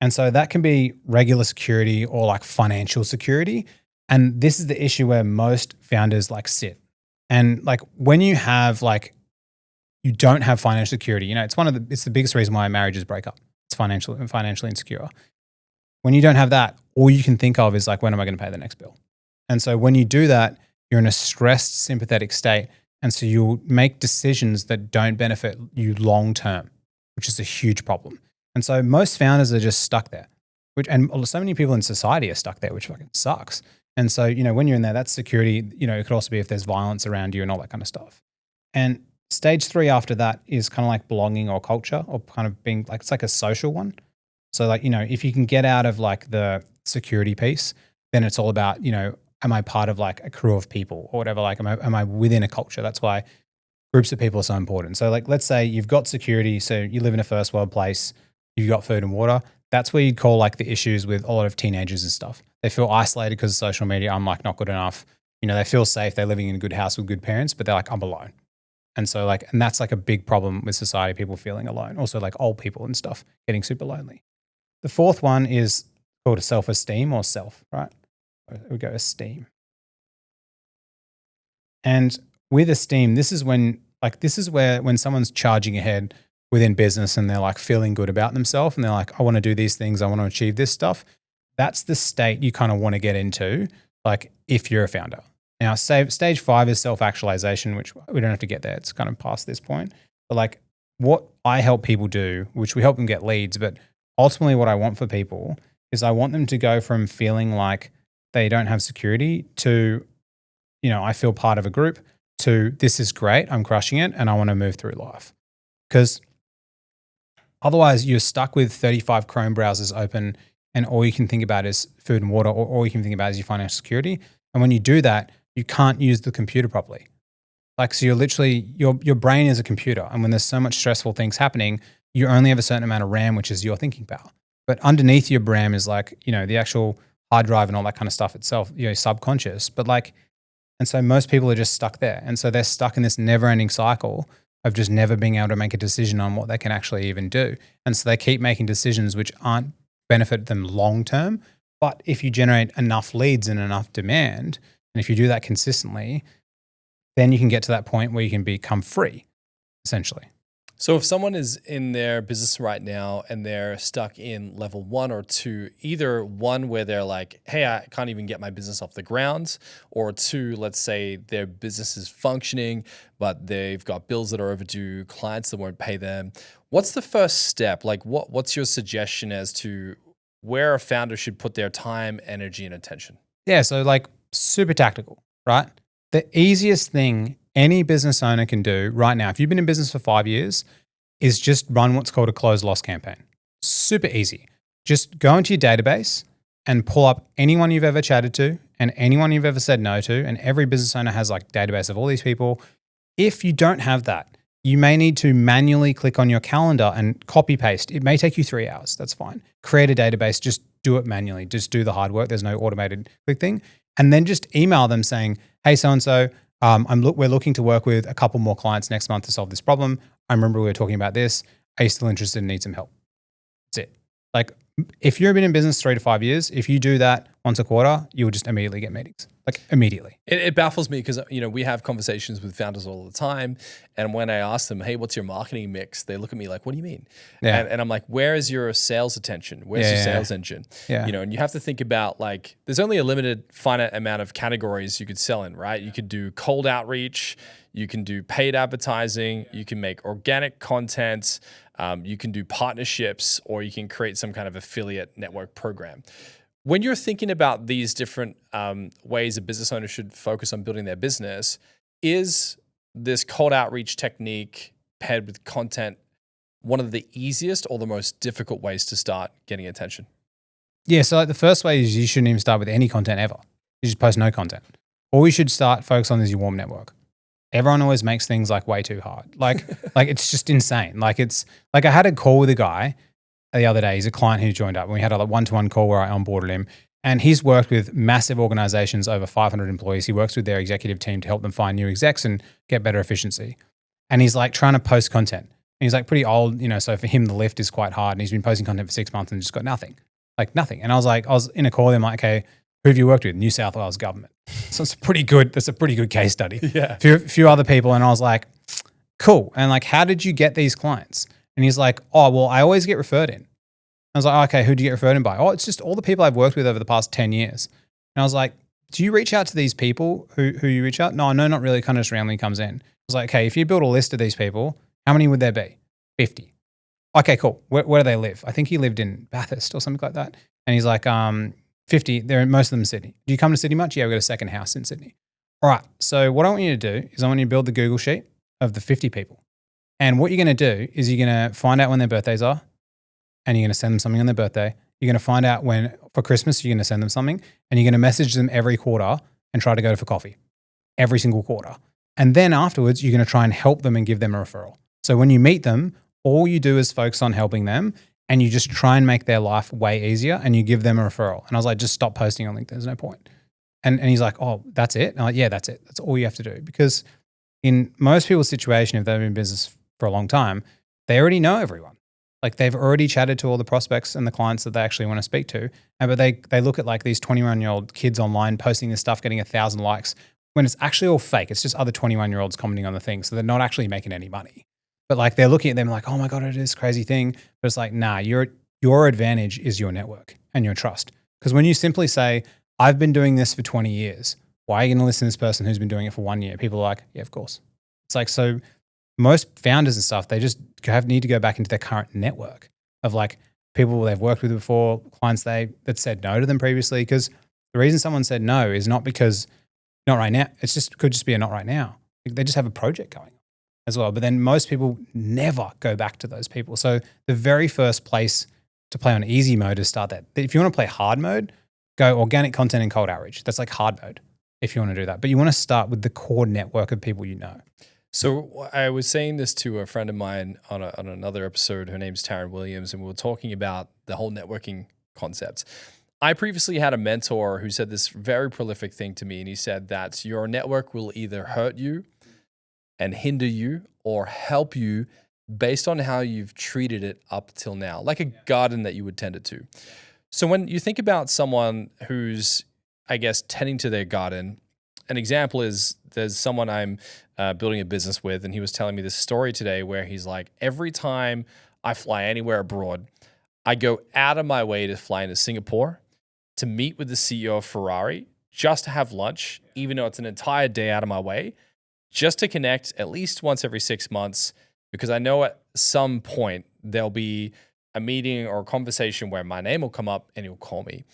[SPEAKER 3] And so that can be regular security or like financial security. And this is the issue where most founders like sit. And like when you have like, you don't have financial security, it's the biggest reason why marriages break up. It's financially insecure. When you don't have that, all you can think of is like, when am I going to pay the next bill? And so when you do that, you're in a stressed, sympathetic state. And so you'll make decisions that don't benefit you long term, which is a huge problem. And so most founders are just stuck there, and so many people in society are stuck there, which fucking sucks. And so, when you're in there, that's security. It could also be if there's violence around you and all that kind of stuff. And stage 3 after that is kind of like belonging or culture, or kind of being like, it's like a social one. So like, if you can get out of like the security piece, then it's all about, am I part of like a crew of people or whatever? Like, am I within a culture? That's why groups of people are so important. So like, let's say you've got security. So you live in a first world place. You've got food and water. That's where you'd call like the issues with a lot of teenagers and stuff. They feel isolated because of social media. I'm like not good enough. They feel safe. They're living in a good house with good parents, but they're like, I'm alone. And so like, and that's like a big problem with society, people feeling alone. Also like old people and stuff getting super lonely. The 4th one is called a self-esteem or self, right? We go esteem. And with esteem, this is where when someone's charging ahead within business and they're like feeling good about themselves and they're like, I want to do these things, I want to achieve this stuff. That's the state you kind of want to get into, like if you're a founder. Now, stage 5 is self-actualization, which we don't have to get there. It's kind of past this point. But like what I help people do, which we help them get leads, but ultimately what I want for people is I want them to go from feeling like they don't have security to, I feel part of a group, to this is great, I'm crushing it, and I want to move through life. Because otherwise, you're stuck with 35 Chrome browsers open and all you can think about is food and water, or all you can think about is your financial security. And when you do that, you can't use the computer properly. Like, so you're literally, your brain is a computer. And when there's so much stressful things happening, you only have a certain amount of RAM, which is your thinking power. But underneath your RAM is like, the actual hard drive and all that kind of stuff itself, subconscious. But like, and so most people are just stuck there. And so they're stuck in this never ending cycle of just never being able to make a decision on what they can actually even do. And so they keep making decisions which aren't benefit them long term. But if you generate enough leads and enough demand, and if you do that consistently, then you can get to that point where you can become free, essentially.
[SPEAKER 1] So if someone is in their business right now and they're stuck in level 1 or 2, either one where they're like, hey, I can't even get my business off the ground, or 2, let's say their business is functioning, but they've got bills that are overdue, clients that won't pay them. What's the first step? Like what's your suggestion as to where a founder should put their time, energy, and attention?
[SPEAKER 3] Yeah, so like super tactical, right? The easiest thing any business owner can do right now, if you've been in business for 5 years, is just run what's called a closed loss campaign. Super easy. Just go into your database and pull up anyone you've ever chatted to and anyone you've ever said no to. And every business owner has like a database of all these people. If you don't have that, you may need to manually click on your calendar and copy paste. It may take you 3 hours. That's fine. Create a database. Just do it manually. Just do the hard work. There's no automated quick thing. And then just email them saying, hey, so-and-so, we're looking to work with a couple more clients next month to solve this problem. I remember we were talking about this. Are you still interested and need some help? That's it. Like, if you've been in business 3 to 5 years, if you do that once a quarter, you will just immediately get meetings. Like immediately.
[SPEAKER 1] It baffles me because, we have conversations with founders all the time. And when I ask them, hey, what's your marketing mix? They look at me like, what do you mean?
[SPEAKER 3] Yeah.
[SPEAKER 1] And I'm like, where is your sales attention? Where's your sales engine?
[SPEAKER 3] Yeah.
[SPEAKER 1] And you have to think about like, there's only a limited finite amount of categories you could sell in, right? You could do cold outreach. You can do paid advertising. You can make organic content. You can do partnerships, or you can create some kind of affiliate network program. When you're thinking about these different ways a business owner should focus on building their business, is this cold outreach technique paired with content one of the easiest or the most difficult ways to start getting attention?
[SPEAKER 3] Yeah, so like the first way is you shouldn't even start with any content ever. You just post no content. All you should focus on is your warm network. Everyone always makes things like way too hard. Like it's just insane. Like it's like I had a call with a guy the other day. He's a client who joined up, and we had a one-to-one call where I onboarded him. And he's worked with massive organizations, over 500 employees. He works with their executive team to help them find new execs and get better efficiency. And he's like trying to post content. And he's like pretty old, so for him the lift is quite hard. And he's been posting content for 6 months and just got nothing. Like nothing. And I was in a call with him like, okay, who have you worked with? New South Wales government. So that's a pretty good case study.
[SPEAKER 1] Yeah.
[SPEAKER 3] Few other people. And I was like, cool. And like, how did you get these clients? And he's like, oh, well, I always get referred in. I was like, oh, okay, who do you get referred in by? Oh, it's just all the people I've worked with over the past 10 years. And I was like, do you reach out to these people who you reach out? No, not really. Kind of just randomly comes in. I was like, okay, if you build a list of these people, how many would there be? 50. Okay, cool. Where do they live? I think he lived in Bathurst or something like that. And he's like, 50, most of them in Sydney. Do you come to Sydney much? Yeah, we've got a second house in Sydney. All right, so what I want you to do is I want you to build the Google sheet of the 50 people. And what you're going to do is you're going to find out when their birthdays are, and you're going to send them something on their birthday. You're going to find out when, for Christmas, you're going to send them something, and you're going to message them every quarter and try to go for coffee every single quarter. And then afterwards, you're going to try and help them and give them a referral. So when you meet them, all you do is focus on helping them, and you just try and make their life way easier, and you give them a referral. And I was like, just stop posting on LinkedIn. There's no point. And he's like, oh, that's it? And I'm like, yeah, that's it. That's all you have to do. Because in most people's situation, if they've been in business for a long time, they already know everyone. Like they've already chatted to all the prospects and the clients that they actually want to speak to. But they look at like these 21-year-old kids online posting this stuff, getting 1,000 likes, when it's actually all fake. It's just other 21-year-olds commenting on the thing. So they're not actually making any money. But like they're looking at them like, oh my God, it is this crazy thing. But it's like, nah, your advantage is your network and your trust. Because when you simply say, I've been doing this for 20 years, why are you going to listen to this person who's been doing it for 1 year? People are like, yeah, of course. It's like, so most founders and stuff, they just need to go back into their current network of like people they've worked with before, clients that said no to them previously. Because the reason someone said no is not because not right now. Could just be a not right now. They just have a project going on as well. But then most people never go back to those people. So the very first place to play on easy mode is start that. If you want to play hard mode, go organic content and cold outreach. That's like hard mode if you want to do that. But you want to start with the core network of people you know.
[SPEAKER 1] So I was saying this to a friend of mine on another episode. Her name's Taryn Williams, and we were talking about the whole networking concept. I previously had a mentor who said this very prolific thing to me, and he said that your network will either hurt you and hinder you or help you based on how you've treated it up till now, like a garden that you would tend it to. So when you think about someone who's, I guess, tending to their garden, an example is there's someone I'm building a business with, and he was telling me this story today where he's like, every time I fly anywhere abroad, I go out of my way to fly into Singapore to meet with the CEO of Ferrari, just to have lunch, even though it's an entire day out of my way, just to connect at least once every 6 months, because I know at some point there'll be a meeting or a conversation where my name will come up and he'll call me.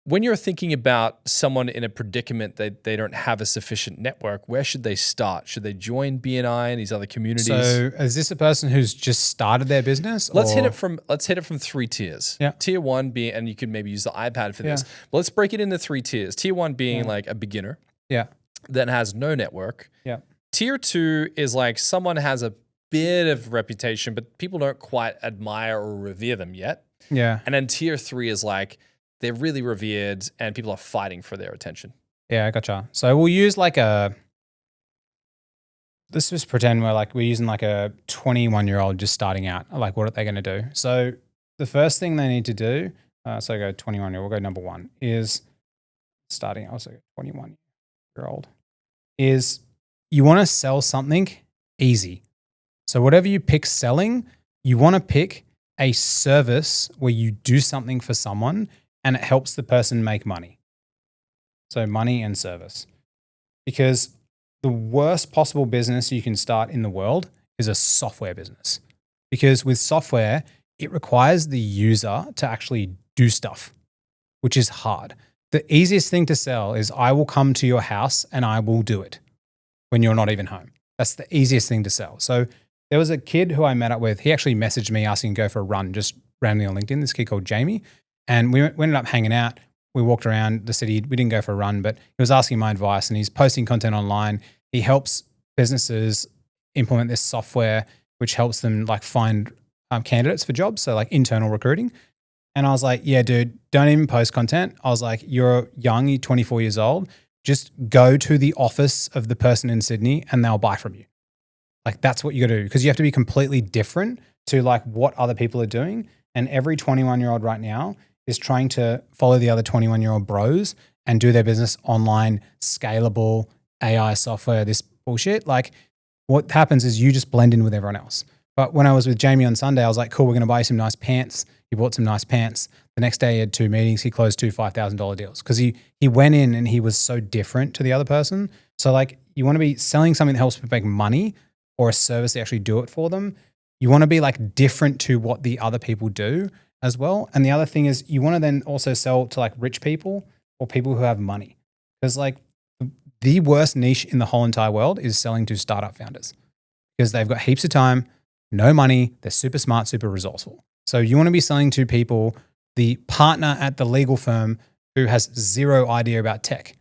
[SPEAKER 1] when you're thinking about someone in a predicament that they don't have a sufficient network, where should they start? Should they join BNI and these other communities?
[SPEAKER 3] So is this a person who's just started their business?
[SPEAKER 1] Let's hit it from 3 tiers.
[SPEAKER 3] Yeah.
[SPEAKER 1] Tier 1 being, and you can maybe use the iPad for this.
[SPEAKER 3] Yeah.
[SPEAKER 1] But let's break it into 3 tiers. Tier 1 being like a beginner
[SPEAKER 3] Yeah.
[SPEAKER 1] that has no network.
[SPEAKER 3] Yeah.
[SPEAKER 1] Tier 2 is like someone has a bit of reputation, but people don't quite admire or revere them yet.
[SPEAKER 3] Yeah.
[SPEAKER 1] And then tier 3 is like they're really revered and people are fighting for their attention.
[SPEAKER 3] Yeah, I gotcha. So we'll use like let's just pretend we're using like a 21-year-old just starting out. Like, what are they going to do? So the first thing they need to do, so go 21-year-old, we'll go number 1, is starting out, so 21-year-old, is you want to sell something easy. So whatever you pick selling, you want to pick a service where you do something for someone and it helps the person make money. So money and service. Because the worst possible business you can start in the world is a software business. Because with software, it requires the user to actually do stuff, which is hard. The easiest thing to sell is I will come to your house and I will do it when you're not even home. That's the easiest thing to sell. So there was a kid who I met up with. He actually messaged me asking to go for a run just randomly on LinkedIn, this kid called Jamie. And we ended up hanging out. We walked around the city. We didn't go for a run, but he was asking my advice and he's posting content online. He helps businesses implement this software, which helps them like find candidates for jobs. So like internal recruiting. And I was like, yeah, dude, don't even post content. I was like, you're young, you're 24 years old. Just go to the office of the person in Sydney and they'll buy from you. Like that's what you got to do, because you have to be completely different to like what other people are doing. And every 21-year-old right now is trying to follow the other 21-year-old bros and do their business online, scalable, AI software, this bullshit. Like what happens is you just blend in with everyone else. But when I was with Jamie on Sunday, I was like, cool, we're going to buy you some nice pants. He bought some nice pants. The next day he had 2 meetings. He closed 2 $5,000 deals because he went in and he was so different to the other person. So like you want to be selling something that helps people make money or a service that actually do it for them. You want to be like different to what the other people do as well. And the other thing is you want to then also sell to like rich people or people who have money. Because like the worst niche in the whole entire world is selling to startup founders because they've got heaps of time, no money, they're super smart, super resourceful. So you want to be selling to people, the partner at the legal firm who has zero idea about tech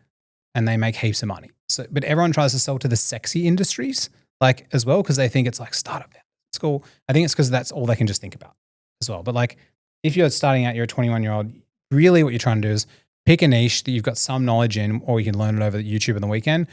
[SPEAKER 3] and they make heaps of money. So, but everyone tries to sell to the sexy industries like as well because they think it's like startup. It's cool. I think it's because that's all they can just think about as well. But like if you're starting out, you're a 21-year-old, really what you're trying to do is pick a niche that you've got some knowledge in or you can learn it over YouTube on the weekend.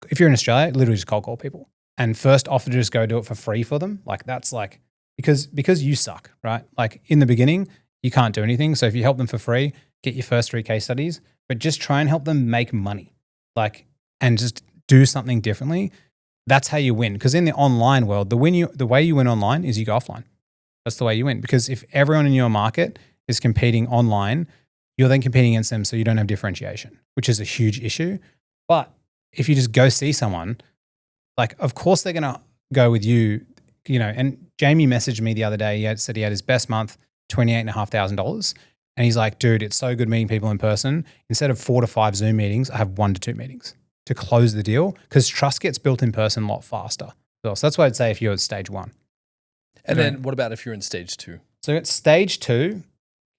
[SPEAKER 3] If you're in Australia, literally just cold call people and first offer to just go do it for free for them. Like that's like, because you suck, right? Like in the beginning, you can't do anything. So if you help them for free, get your first 3 case studies, but just try and help them make money, like, and just do something differently. That's how you win. Because in the online world, the way you win online is you go offline. That's the way you win. Because if everyone in your market is competing online, you're then competing against them, so you don't have differentiation, which is a huge issue. But if you just go see someone, like, of course they're going to go with you, you know. And Jamie messaged me the other day. He said he had his best month, $28,500. And he's like, dude, it's so good meeting people in person. Instead of 4 to 5 Zoom meetings, I have 1 to 2 meetings to close the deal because trust gets built in person a lot faster. So that's what I'd say if you're at stage 1.
[SPEAKER 1] And then what about if you're in stage 2?
[SPEAKER 3] So at stage 2, can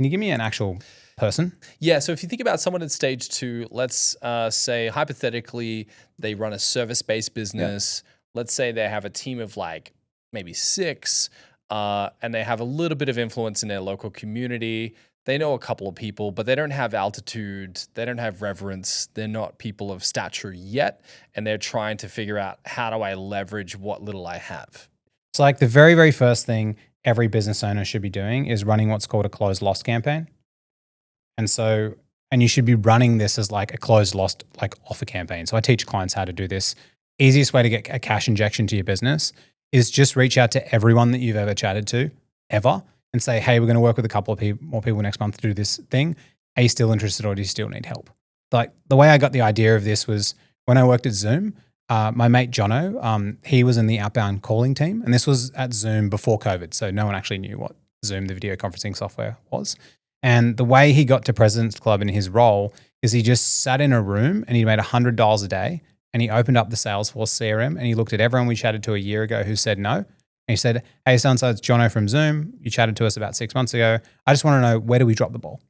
[SPEAKER 3] you give me an actual person?
[SPEAKER 1] Yeah. So if you think about someone at stage 2, let's say hypothetically they run a service-based business. Yeah. Let's say they have a team of like maybe 6 and they have a little bit of influence in their local community. They know a couple of people, but they don't have altitude. They don't have reverence. They're not people of stature yet. And they're trying to figure out, how do I leverage what little I have?
[SPEAKER 3] So like the very, very first thing every business owner should be doing is running what's called a closed loss campaign. And you should be running this as like a closed loss like offer campaign. So I teach clients how to do this. Easiest way to get a cash injection to your business is just reach out to everyone that you've ever chatted to, ever, and say, hey, we're going to work with a couple of more people next month to do this thing. Are you still interested or do you still need help? Like the way I got the idea of this was when I worked at Zoom, my mate Jono, he was in the outbound calling team, and this was at Zoom before COVID. So no one actually knew what Zoom, the video conferencing software, was. And the way he got to President's Club in his role is he just sat in a room and he made $100 a day and he opened up the Salesforce CRM and he looked at everyone we chatted to a year ago who said no. And he said, hey, so-and-so, it's Jono from Zoom. You chatted to us about 6 months ago. I just want to know, where do we drop the ball?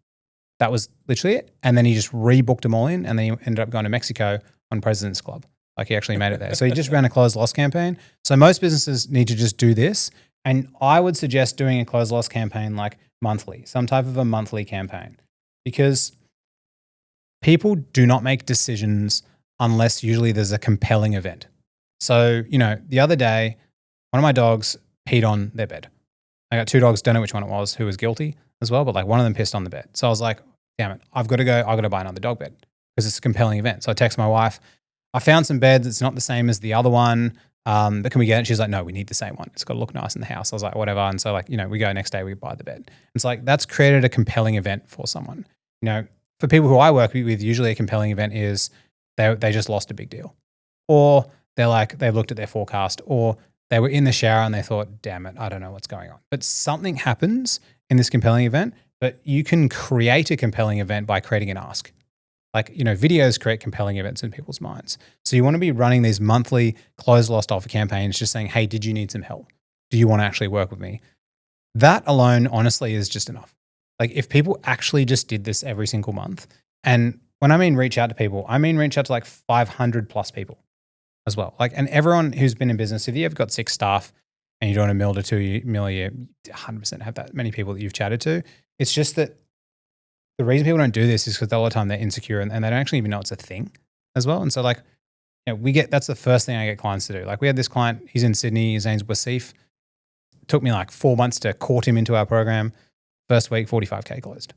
[SPEAKER 3] That was literally it. And then he just rebooked them all in and then he ended up going to Mexico on President's Club. Like he actually made it there. So he just ran a closed loss campaign. So most businesses need to just do this. And I would suggest doing a closed loss campaign like monthly, some type of a monthly campaign, because people do not make decisions unless usually there's a compelling event. So, the other day, one of my dogs peed on their bed. I got 2 dogs, don't know which one it was, who was guilty as well, but like one of them pissed on the bed. So I was like, damn it, I've got to buy another dog bed because it's a compelling event. So I text my wife, I found some beds. It's not the same as the other one. But can we get it? She's like, no, we need the same one. It's got to look nice in the house. I was like, whatever. And so we go next day, we buy the bed. It's like, that's created a compelling event for someone. For people who I work with, usually a compelling event is they just lost a big deal, or they've looked at their forecast, or they were in the shower and they thought, damn it, I don't know what's going on. But something happens in this compelling event, but you can create a compelling event by creating an ask. Videos create compelling events in people's minds. So you want to be running these monthly closed lost offer campaigns, just saying, hey, did you need some help? Do you want to actually work with me? That alone, honestly, is just enough. Like if people actually just did this every single month, and when I mean reach out to people, I mean reach out to like 500 plus people as well. And everyone who's been in business, if you have got 6 staff and you're doing $1 to $2 million a year, 100% have that many people that you've chatted to. It's just that the reason people don't do this is because a lot of the time they're insecure and they don't actually even know it's a thing as well. And so that's the first thing I get clients to do. Like we had this client, he's in Sydney, his name's Wasif. It took me like 4 months to court him into our program. First week, 45K closed.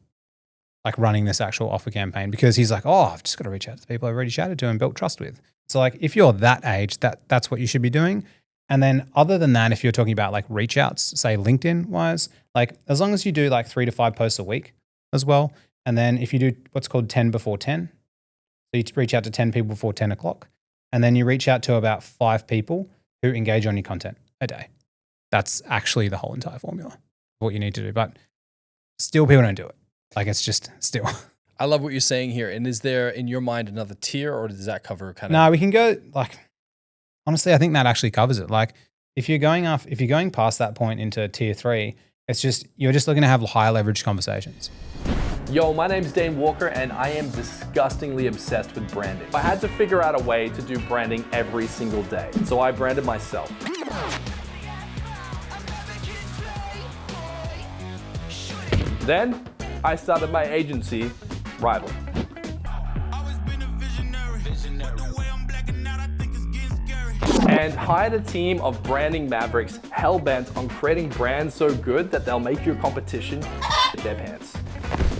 [SPEAKER 3] Like running this actual offer campaign because he's like, oh, I've just got to reach out to the people I've already chatted to and built trust with. So like if you're that age, that's what you should be doing. And then other than that, if you're talking about like reach outs, say LinkedIn wise, like as long as you do like 3 to 5 posts a week as well. And then if you do what's called 10 before 10, so you reach out to 10 people before 10 o'clock, and then you reach out to about 5 people who engage on your content a day. That's actually the whole entire formula of what you need to do. But still people don't do it. Like it's just still.
[SPEAKER 1] I love what you're saying here. And is there in your mind another tier, or does that cover kind of?
[SPEAKER 3] No, we can go honestly, I think that actually covers it. Like if you're going past that point into tier 3, you're just looking to have high leverage conversations.
[SPEAKER 4] Yo, my name's Dane Walker and I am disgustingly obsessed with branding. I had to figure out a way to do branding every single day, so I branded myself. Then I started my agency, RIVYL. And hired a team of branding mavericks hell-bent on creating brands so good that they'll make your competition shit their pants.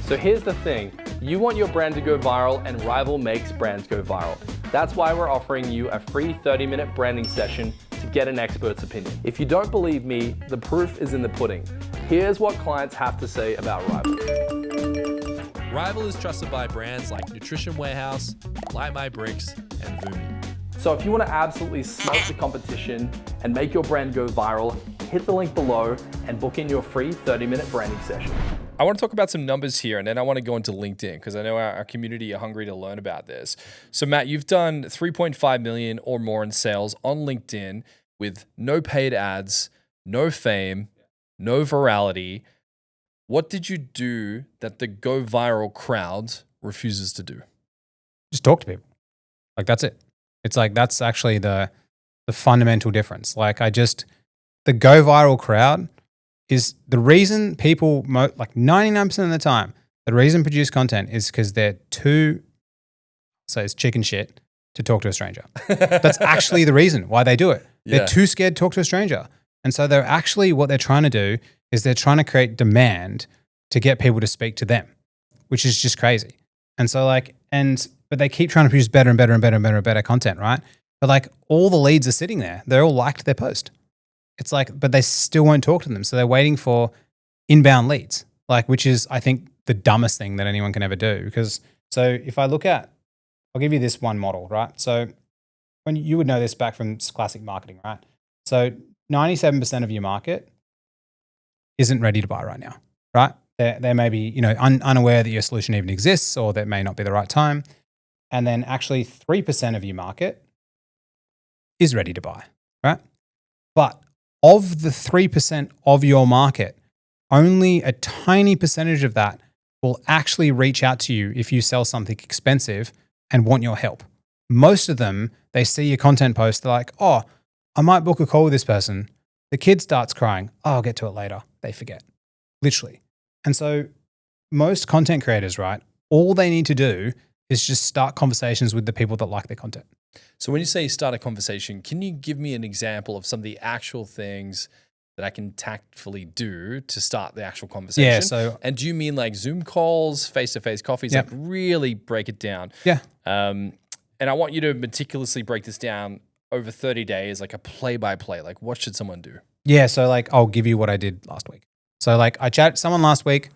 [SPEAKER 4] So here's the thing, you want your brand to go viral and RIVYL makes brands go viral. That's why we're offering you a free 30-minute branding session to get an expert's opinion. If you don't believe me, the proof is in the pudding. Here's what clients have to say about RIVYL.
[SPEAKER 1] RIVYL is trusted by brands like Nutrition Warehouse, Light My Bricks, and Vumi.
[SPEAKER 4] So if you want to absolutely smoke the competition and make your brand go viral, hit the link below and book in your free 30-minute branding session.
[SPEAKER 1] I want to talk about some numbers here, and then I want to go into LinkedIn because I know our community are hungry to learn about this. So Matt, you've done 3.5 million or more in sales on LinkedIn with no paid ads, no fame, no virality. What did you do that the go viral crowd refuses to do?
[SPEAKER 3] Just talk to people. Like that's it. It's like that's actually the fundamental difference. The go viral crowd is the reason people, 99% of the time, the reason produce content is because they're too, so it's chicken shit to talk to a stranger. That's actually the reason why they do it. They're too scared to talk to a stranger. And so what they're trying to do is they're trying to create demand to get people to speak to them, which is just crazy. And so but they keep trying to produce better and better and better and better and better content, right? But all the leads are sitting there. They all liked their post. It's but they still won't talk to them. So they're waiting for inbound leads, which is, I think, the dumbest thing that anyone can ever do. So if I look at, I'll give you this one model, right? So when you would know this back from classic marketing, right? So 97% of your market isn't ready to buy right now, right? They may be, you know, unaware that your solution even exists, or that may not be the right time. And then actually 3% of your market is ready to buy, right? But of the 3% of your market, only a tiny percentage of that will actually reach out to you if you sell something expensive and want your help. Most of them, they see your content post, they're like, oh, I might book a call with this person. The kid starts crying. Oh, I'll get to it later. They forget, literally. And so most content creators, right, all they need to do is just start conversations with the people that like their content.
[SPEAKER 1] So when you say start a conversation, can you give me an example of some of the actual things that I can tactfully do to start the actual conversation?
[SPEAKER 3] Yeah. So,
[SPEAKER 1] and do you mean like Zoom calls, face-to-face coffees?
[SPEAKER 3] Yep.
[SPEAKER 1] Like really break it down.
[SPEAKER 3] yeah.
[SPEAKER 1] And I want you to meticulously break this down over 30 days, like a play-by-play. Like what should someone do?
[SPEAKER 3] Yeah. So like, I'll give you what I did last week. So like I chatted someone last week.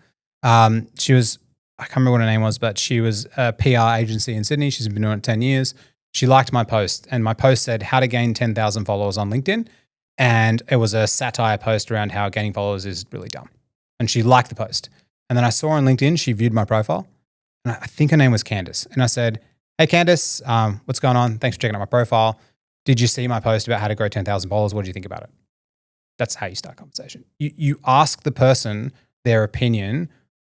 [SPEAKER 3] She was, I can't remember what her name was, but she was a PR agency in Sydney. She's been doing it 10 years. She liked my post, and my post said how to gain 10,000 followers on LinkedIn. And it was a satire post around how gaining followers is really dumb. And she liked the post. And then I saw on LinkedIn, she viewed my profile, and I think her name was Candace. And I said, hey, Candace, what's going on? Thanks for checking out my profile. Did you see my post about how to grow 10,000 followers? What do you think about it? That's how you start a conversation. You ask the person their opinion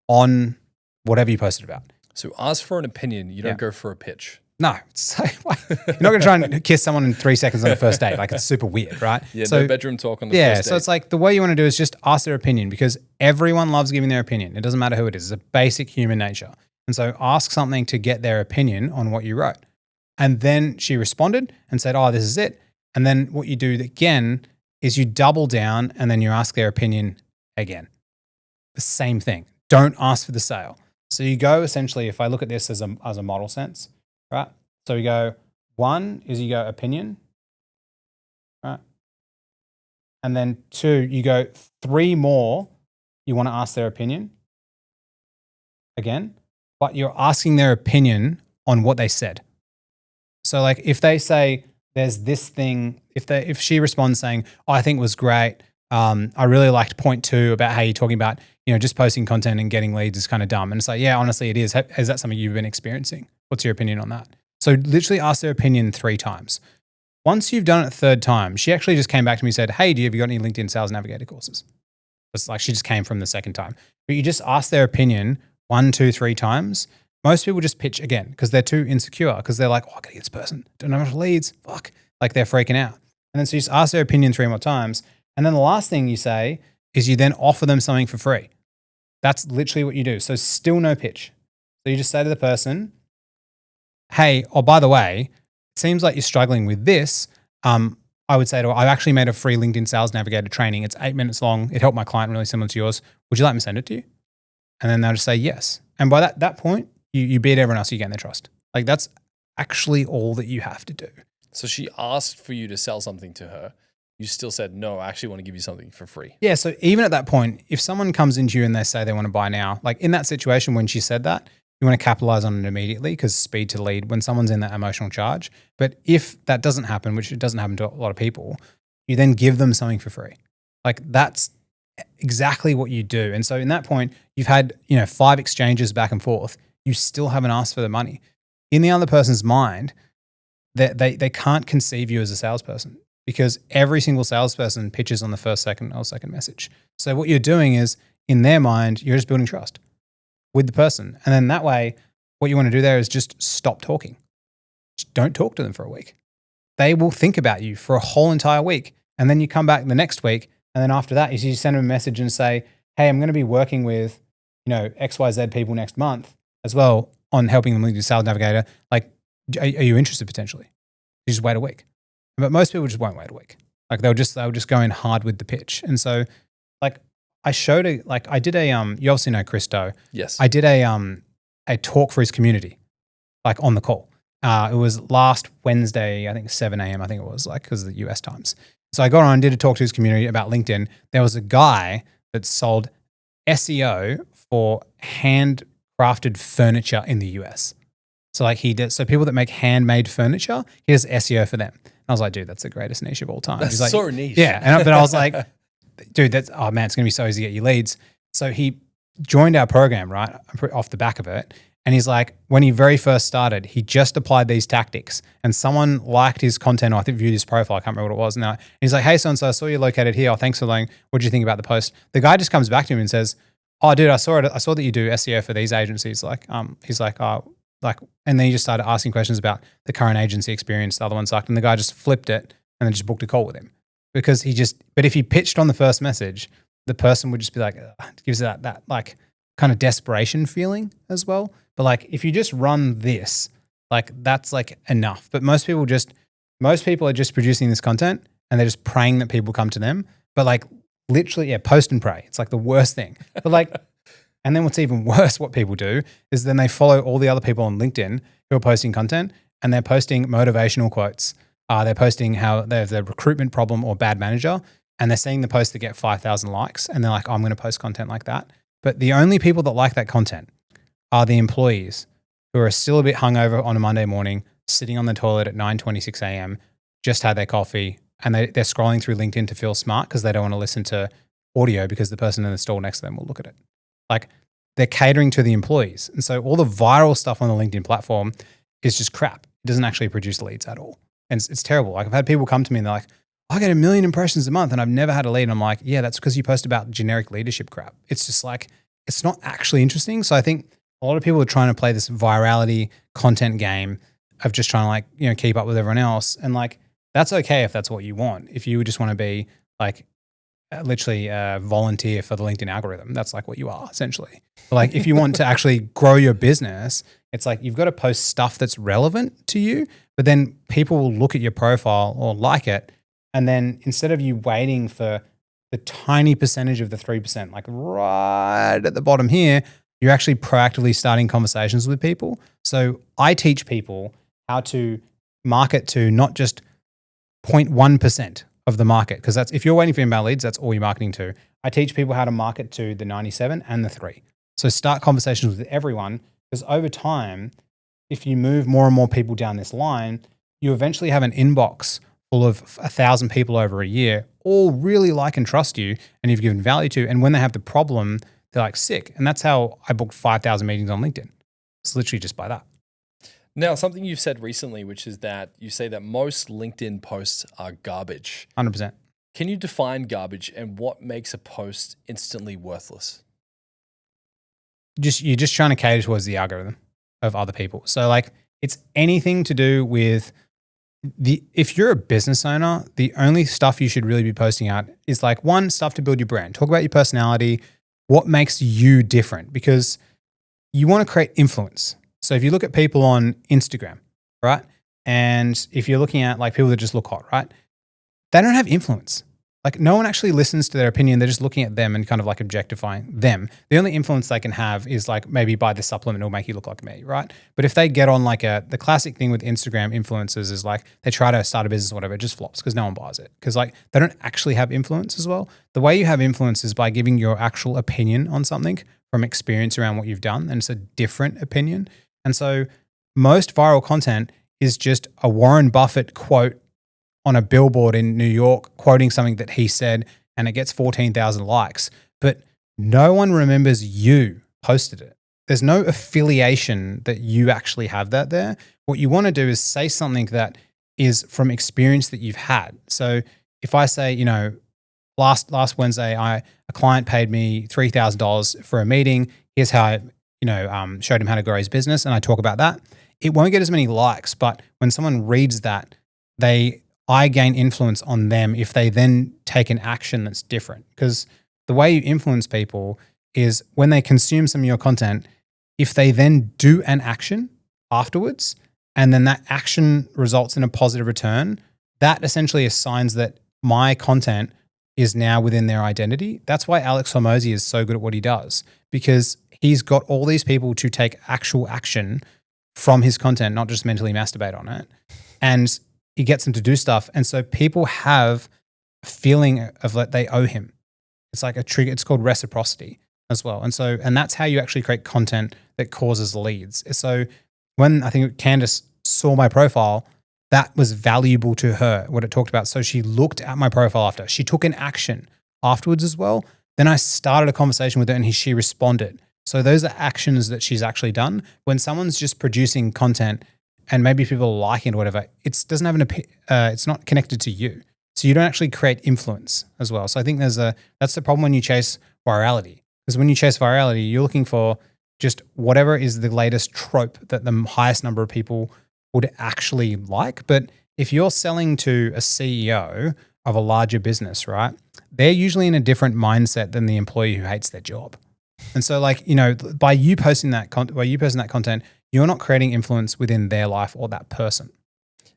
[SPEAKER 3] on whatever you posted about.
[SPEAKER 1] So ask for an opinion. You don't go for a pitch.
[SPEAKER 3] No, it's like, you're not going to try and kiss someone in 3 seconds on the first date. Like, it's super weird, right?
[SPEAKER 1] Yeah, so, no bedroom talk on the first date.
[SPEAKER 3] Yeah, so it's like the way you want to do is just ask their opinion, because everyone loves giving their opinion. It doesn't matter who it is. It's a basic human nature. And so ask something to get their opinion on what you wrote. And then she responded and said, oh, this is it. And then what you do again is you double down, and then you ask their opinion again. The same thing. Don't ask for the sale. So you go essentially, if I look at this as a model sense, right? So we go, 1 is you go opinion, right? And then 2, you go 3 more, you want to ask their opinion again, but you're asking their opinion on what they said. So like if they say there's this thing, if she responds saying, oh, I think it was great. I really liked point 2 about how you're talking about, you know, just posting content and getting leads is kind of dumb. And it's like, yeah, honestly, it is. Is that something you've been experiencing? What's your opinion on that? So literally ask their opinion 3 times. Once you've done it 3rd time, she actually just came back to me and said, hey, have you got any LinkedIn Sales Navigator courses? It's like she just came from the 2nd time. But you just ask their opinion 1, 2, 3 times. Most people just pitch again because they're too insecure, because they're like, oh, I got to get this person. Don't know how much leads. Fuck. Like they're freaking out. And then so you just ask their opinion 3 more times. And then the last thing you say is you then offer them something for free. That's literally what you do. So still no pitch. So you just say to the person, hey, oh, by the way, it seems like you're struggling with this. I would say to her, I've actually made a free LinkedIn Sales Navigator training. It's 8 minutes long. It helped my client really similar to yours. Would you like me to send it to you? And then they'll just say yes. And by that point, you beat everyone else, you gain their trust. Like that's actually all that you have to do.
[SPEAKER 1] So she asked for you to sell something to her. You still said, no, I actually want to give you something for free.
[SPEAKER 3] Yeah. So even at that point, if someone comes into you and they say they want to buy now, like in that situation when she said that, you want to capitalize on it immediately, because speed to lead when someone's in that emotional charge. But if that doesn't happen, which it doesn't happen to a lot of people, you then give them something for free. Like that's exactly what you do. And so in that point, you've had, 5 exchanges back and forth. You still haven't asked for the money. In the other person's mind, they can't conceive you as a salesperson, because every single salesperson pitches on the second message. So what you're doing is, in their mind, you're just building trust with the person. And then that way, what you want to do there is just stop talking. Just don't talk to them for a week. They will think about you for a whole entire week. And then you come back the next week. And then after that, you send them a message and say, hey, I'm going to be working with, XYZ people next month as well on helping them lead Sales Navigator. Like, are you interested potentially? You just wait a week. But most people just won't wait a week. Like they'll just go in hard with the pitch. And so like I did a, you obviously know Christo.
[SPEAKER 1] Yes.
[SPEAKER 3] I did a talk for his community, like on the call. It was last Wednesday, I think 7 a.m. I think it was, like, because of the US times. So I got on and did a talk to his community about LinkedIn. There was a guy that sold SEO for handcrafted furniture in the US. So like so people that make handmade furniture, he does SEO for them. And I was like, dude, that's the greatest niche of all time.
[SPEAKER 1] That's
[SPEAKER 3] He's like,
[SPEAKER 1] so niche.
[SPEAKER 3] Yeah. But I was like, dude, it's going to be so easy to get you leads. So he joined our program, right, off the back of it. And he's like, when he very first started, he just applied these tactics and someone liked his content, or I think viewed his profile. I can't remember what it was now. And he's like, hey, so-and-so, I saw you located here. Oh, thanks for letting, what do you think about the post? The guy just comes back to him and says, oh, dude, I saw it. I saw that you do SEO for these agencies. He's like, oh, like, and then he just started asking questions about the current agency experience. The other one sucked. And the guy just flipped it and then just booked a call with him because but if he pitched on the first message, the person would just be like, it gives that like kind of desperation feeling as well. But like, if you just run this, like that's like enough. But most people are just producing this content and they're just praying that people come to them. But like literally, yeah, post and pray. It's like the worst thing. But like, and then what's even worse, what people do is then they follow all the other people on LinkedIn who are posting content and they're posting motivational quotes. They're posting how they have the recruitment problem or bad manager, and they're seeing the posts that get 5,000 likes and they're like, oh, I'm going to post content like that. But the only people that like that content are the employees who are still a bit hungover on a Monday morning, sitting on the toilet at 9:26 a.m., just had their coffee, and they're scrolling through LinkedIn to feel smart because they don't want to listen to audio because the person in the stall next to them will look at it. Like they're catering to the employees. And so all the viral stuff on the LinkedIn platform is just crap. It doesn't actually produce leads at all. And it's terrible. Like I've had people come to me and they're like, I get 1 million impressions a month and I've never had a lead. And I'm like, yeah, that's because you post about generic leadership crap. It's just like, it's not actually interesting. So I think a lot of people are trying to play this virality content game of just trying to like, you know, keep up with everyone else. And like, that's okay if that's what you want. If you just want to be like literally a volunteer for the LinkedIn algorithm, that's like what you are essentially. But like if you want to actually grow your business, it's like you've got to post stuff that's relevant to you, but then people will look at your profile or like it. And then instead of you waiting for the tiny percentage of the 3%, like right at the bottom here, you're actually proactively starting conversations with people. So I teach people how to market to not just 0.1% of the market, because that's, if you're waiting for inbound leads, that's all you're marketing to. I teach people how to market to the 97 and the 3. So start conversations with everyone, because over time, if you move more and more people down this line, you eventually have an inbox full of 1,000 people over a year, all really like and trust you and you've given value to. And when they have the problem, they're like sick. And that's how I booked 5,000 meetings on LinkedIn. It's literally just by that.
[SPEAKER 1] Now, something you've said recently, which is that you say that most LinkedIn posts are garbage.
[SPEAKER 3] 100%.
[SPEAKER 1] Can you define garbage and what makes a post instantly worthless?
[SPEAKER 3] You're just trying to cater towards the algorithm of other people. So like it's anything to do with if you're a business owner, the only stuff you should really be posting out is like one, stuff to build your brand. Talk about your personality, what makes you different, because you want to create influence. So if you look at people on Instagram, right? And if you're looking at like people that just look hot, right? They don't have influence. Like no one actually listens to their opinion. They're just looking at them and kind of like objectifying them. The only influence they can have is like maybe buy this supplement, it'll make you look like me, right? But if they get on like the classic thing with Instagram influencers is like they try to start a business or whatever, it just flops because no one buys it. Because like they don't actually have influence as well. The way you have influence is by giving your actual opinion on something from experience around what you've done. And it's a different opinion. And so most viral content is just a Warren Buffett quote on a billboard in New York quoting something that he said, and it gets 14,000 likes. But no one remembers you posted it. There's no affiliation that you actually have that there. What you want to do is say something that is from experience that you've had. So if I say, you know, last Wednesday, a client paid me $3,000 for a meeting. Here's how I, showed him how to grow his business, and I talk about that. It won't get as many likes, but when someone reads that, I gain influence on them if they then take an action that's different. Because the way you influence people is when they consume some of your content, if they then do an action afterwards, and then that action results in a positive return, that essentially assigns that my content is now within their identity. That's why Alex Hormozi is so good at what he does, because he's got all these people to take actual action from his content, not just mentally masturbate on it. And he gets them to do stuff. And so people have a feeling of that they owe him. It's like a trigger. It's called reciprocity as well. And that's how you actually create content that causes leads. So when I think Candace saw my profile, that was valuable to her, what it talked about. So she looked at my profile after. She took an action afterwards as well. Then I started a conversation with her and she responded. So those are actions that she's actually done. When someone's just producing content and maybe people are liking it or whatever, it doesn't have it's not connected to you. So you don't actually create influence as well. So I think that's the problem when you chase virality. Because when you chase virality, you're looking for just whatever is the latest trope that the highest number of people would actually like. But if you're selling to a CEO of a larger business, right, they're usually in a different mindset than the employee who hates their job. And so by you posting that content, you're not creating influence within their life or that person.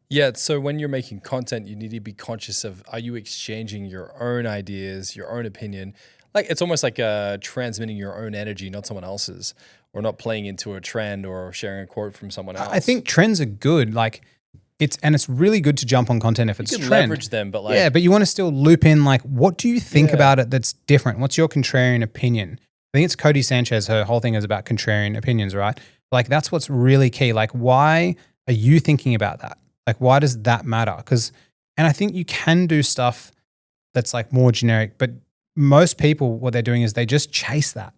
[SPEAKER 1] Yeah, so when you're making content, you need to be conscious of, are you exchanging your own ideas, your own opinion? Like it's almost like transmitting your own energy, not someone else's, or not playing into a trend or sharing a quote from someone else.
[SPEAKER 3] I think trends are good. It's really good to jump on content if it's
[SPEAKER 1] you can
[SPEAKER 3] trend.
[SPEAKER 1] leverage them, but
[SPEAKER 3] but you want to still loop in what do you think about it that's different? What's your contrarian opinion? I think it's Cody Sanchez. Her whole thing is about contrarian opinions, right? That's what's really key. Why are you thinking about that? Why does that matter? And I think you can do stuff that's more generic, but most people, what they're doing is they just chase that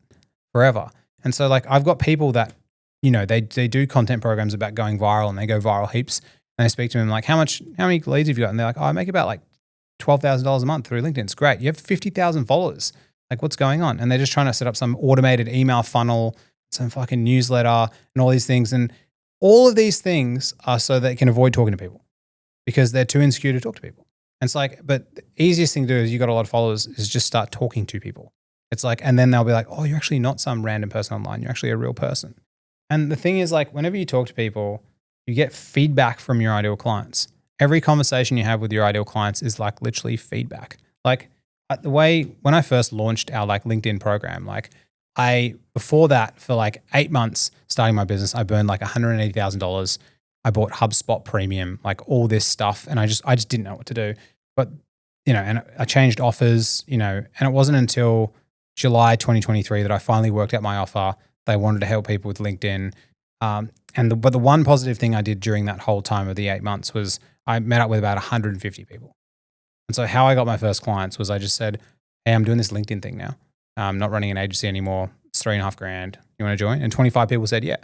[SPEAKER 3] forever. And so I've got people that, they do content programs about going viral and they go viral heaps. And I speak to them how many leads have you got? And they're like, I make about $12,000 a month through LinkedIn. It's great. You have 50,000 followers. What's going on? And they're just trying to set up some automated email funnel, some fucking newsletter and all these things. And all of these things are so they can avoid talking to people because they're too insecure to talk to people. And it's but the easiest thing to do is you got a lot of followers is just start talking to people. It's and then they'll be oh, you're actually not some random person online. You're actually a real person. And the thing is whenever you talk to people, you get feedback from your ideal clients. Every conversation you have with your ideal clients is literally feedback. The way, when I first launched our LinkedIn program, before that for 8 months starting my business, I burned $180,000. I bought HubSpot Premium, all this stuff. And I just didn't know what to do. But, and I changed offers, and it wasn't until July 2023 that I finally worked out my offer. They wanted to help people with LinkedIn. But the one positive thing I did during that whole time of the 8 months was I met up with about 150 people. And so how I got my first clients was I just said, hey, I'm doing this LinkedIn thing now. I'm not running an agency anymore. It's $3,500. You want to join? And 25 people said, yeah.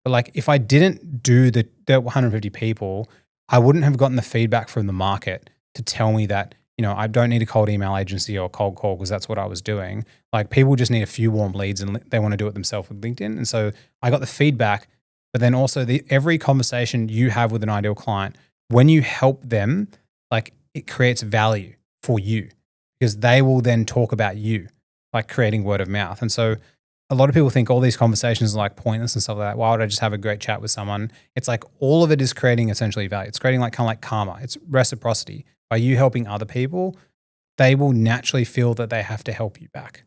[SPEAKER 3] But if I didn't do the 150 people, I wouldn't have gotten the feedback from the market to tell me that, I don't need a cold email agency or cold call because that's what I was doing. People just need a few warm leads and they want to do it themselves with LinkedIn. And so I got the feedback, but then also every conversation you have with an ideal client, when you help them, it creates value for you because they will then talk about you, creating word of mouth. And so a lot of people think all these conversations are pointless and stuff like that. Why would I just have a great chat with someone? It's all of it is creating essentially value. It's creating kind of like karma. It's reciprocity. By you helping other people, they will naturally feel that they have to help you back.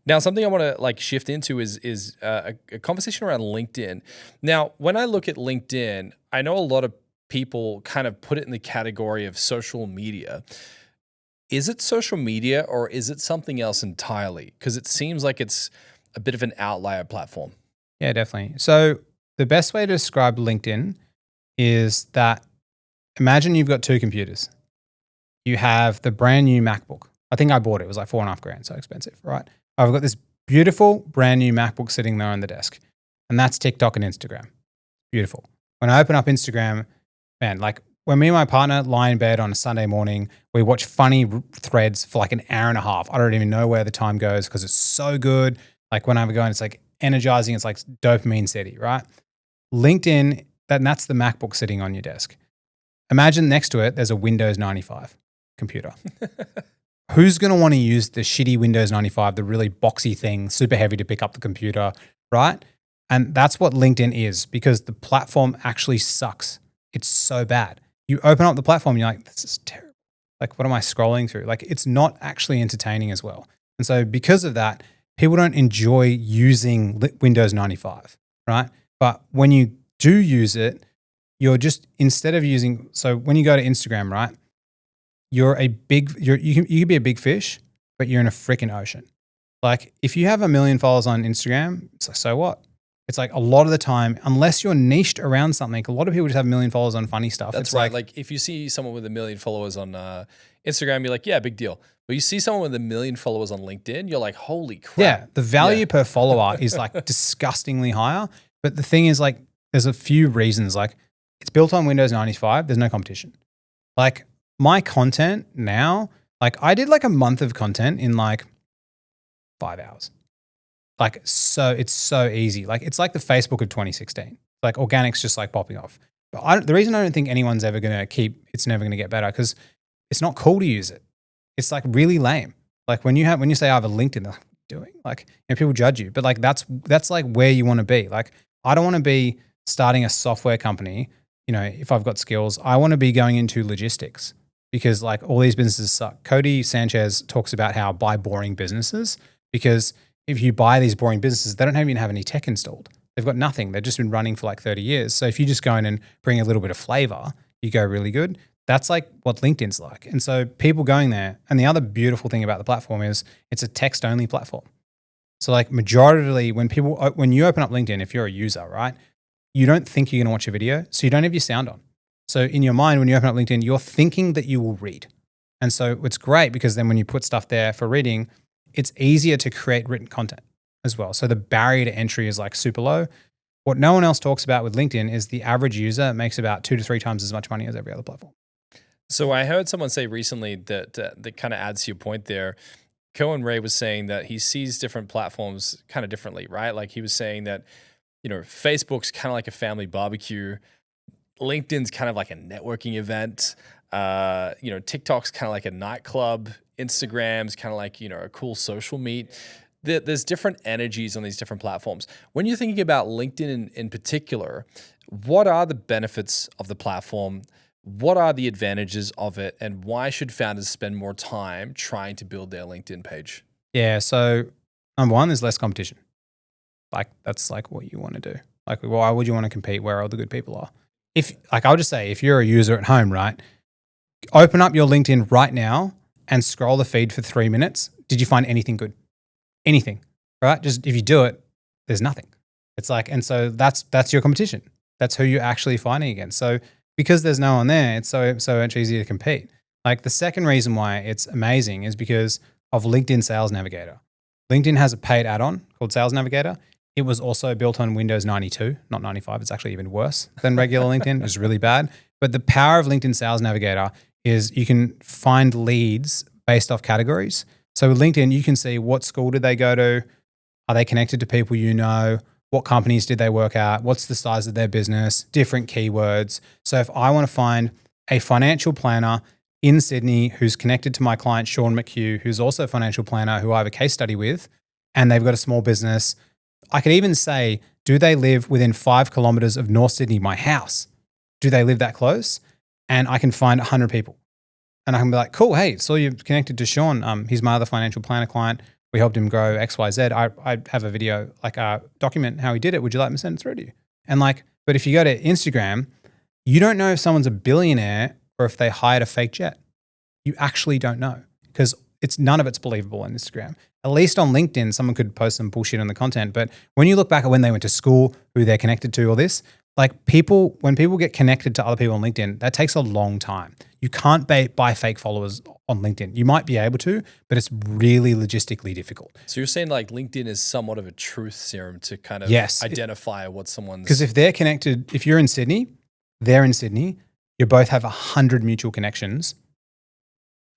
[SPEAKER 1] Now, something I want to shift into is a conversation around LinkedIn. Now, when I look at LinkedIn, I know a lot of people kind of put it in the category of social media. Is it social media or is it something else entirely? Because it seems like it's a bit of an outlier platform.
[SPEAKER 3] Yeah, definitely. So the best way to describe LinkedIn is that imagine you've got two computers. You have the brand new MacBook. I think I bought it. It was $4,500, so expensive, right? I've got this beautiful brand new MacBook sitting there on the desk. And that's TikTok and Instagram. Beautiful. When I open up Instagram, man, when me and my partner lie in bed on a Sunday morning, we watch funny threads for an hour and a half. I don't even know where the time goes because it's so good. When I'm going, it's energizing. It's dopamine city, right? LinkedIn, that's the MacBook sitting on your desk. Imagine next to it, there's a Windows 95 computer. Who's going to want to use the shitty Windows 95, the really boxy thing, super heavy to pick up the computer, right? And that's what LinkedIn is because the platform actually sucks. It's so bad. You open up the platform, you're this is terrible. What am I scrolling through? It's not actually entertaining as well. And so because of that, people don't enjoy using Windows 95, right? But when you do use it, you're just, instead of using, so when you go to Instagram, right? You could be a big fish, but you're in a freaking ocean. If you have 1 million followers on Instagram, it's so what? It's a lot of the time, unless you're niched around something, a lot of people just have 1 million followers on funny stuff.
[SPEAKER 1] That's right. If you see someone with 1 million followers on Instagram, you're yeah, big deal. But you see someone with 1 million followers on LinkedIn, you're like, holy crap.
[SPEAKER 3] Yeah, the value per follower is like disgustingly higher. But the thing is, like, there's a few reasons. Like, it's built on Windows 95. There's no competition. Like, my content now, like, I did like a month of content in like 5 hours. Like, so it's so easy. Like, it's like the Facebook of 2016. Like, organic's just like popping off. But the reason I don't think anyone's ever going to it's never going to get better, because it's not cool to use it. It's like really lame. Like when you say I have a LinkedIn, they're like, what are you doing? Like, people judge you, but like that's like where you want to be. Like, I don't want to be starting a software company. If I've got skills, I want to be going into logistics, because like all these businesses suck. Cody Sanchez talks about how buy boring businesses, because if you buy these boring businesses, they don't even have any tech installed. They've got nothing. They've just been running for like 30 years. So if you just go in and bring a little bit of flavor, you go really good. That's like what LinkedIn's like. And so people going there, and the other beautiful thing about the platform is it's a text-only platform. So like majority, when you open up LinkedIn, if you're a user, right, you don't think you're going to watch a video, so you don't have your sound on. So in your mind, when you open up LinkedIn, you're thinking that you will read. And so it's great, because then when you put stuff there for reading, it's easier to create written content as well. So the barrier to entry is like super low. What no one else talks about with LinkedIn is the average user makes about 2 to 3 times as much money as every other platform.
[SPEAKER 1] So I heard someone say recently that kind of adds to your point there. Cohen Ray was saying that he sees different platforms kind of differently, right? Like he was saying that, Facebook's kind of like a family barbecue. LinkedIn's kind of like a networking event. TikTok's kind of like a nightclub. Instagram's kind of like, a cool social meet. There's different energies on these different platforms. When you're thinking about LinkedIn in particular, what are the benefits of the platform? What are the advantages of it? And why should founders spend more time trying to build their LinkedIn page?
[SPEAKER 3] Yeah. So number one, there's less competition. Like that's like what you want to do. Like, why would you want to compete where all the good people are? I'll just say, if you're a user at home, right, open up your LinkedIn right now and scroll the feed for 3 minutes. Did you find anything good? Anything, right? Just if you do it, there's nothing. It's like, and so that's your competition. That's who you're actually fighting against. So because there's no one there, it's so much easier to compete. Like the second reason why it's amazing is because of LinkedIn Sales Navigator. LinkedIn has a paid add-on called Sales Navigator. It was also built on Windows 92, not 95. It's actually even worse than regular LinkedIn. It's really bad. But the power of LinkedIn Sales Navigator is you can find leads based off categories. So with LinkedIn, you can see what school did they go to? Are they connected to people you know? What companies did they work at? What's the size of their business? Different keywords. So if I want to find a financial planner in Sydney who's connected to my client, Sean McHugh, who's also a financial planner who I have a case study with, and they've got a small business, I could even say, do they live within 5 kilometers of North Sydney, my house? Do they live that close? And I can find 100 people. And I can be like, cool, hey, so you're connected to Sean. He's my other financial planner client. We helped him grow XYZ. I have a video, like document how he did it. Would you like me to send it through to you? And like, but if you go to Instagram, you don't know if someone's a billionaire or if they hired a fake jet. You actually don't know, because none of it's believable on Instagram. At least on LinkedIn, someone could post some bullshit on the content. But when you look back at when they went to school, who they're connected to, all this, like when people get connected to other people on LinkedIn, that takes a long time. You can't buy fake followers on LinkedIn. You might be able to, but it's really logistically difficult.
[SPEAKER 1] So you're saying like LinkedIn is somewhat of a truth serum to kind of identify what someone's...
[SPEAKER 3] Because if they're connected, if you're in Sydney, they're in Sydney, you both have 100 mutual connections,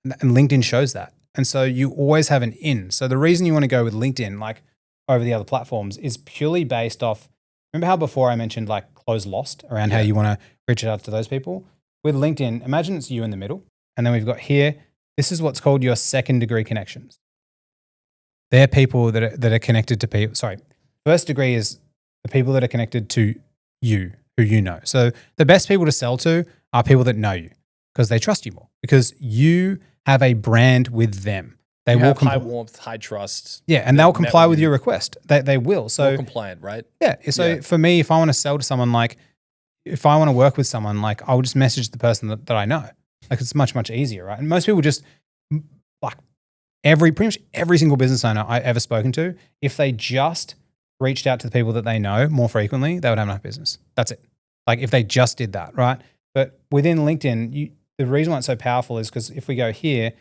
[SPEAKER 3] and LinkedIn shows that. And so you always have an in. So the reason you want to go with LinkedIn, like over the other platforms, is purely based off, remember how before I mentioned like close lost around how you want to reach out to those people? With LinkedIn, imagine it's you in the middle. And then we've got here, this is what's called your second degree connections. They're people that are connected to people. Sorry, first degree is the people that are connected to you, who you know. So the best people to sell to are people that know you, because they trust you more, because you have a brand with them. They will
[SPEAKER 1] have high warmth, high trust.
[SPEAKER 3] Yeah, and they'll comply with your request. They will. So
[SPEAKER 1] more compliant, right?
[SPEAKER 3] Yeah. So for me, if I want to sell to someone, like if I want to work with someone, like I'll just message the person that I know. Like it's much, much easier, right? And most people just like pretty much every single business owner I ever spoken to, if they just reached out to the people that they know more frequently, they would have enough business. That's it. Like if they just did that, right? But within LinkedIn, the reason why it's so powerful is because if we go here,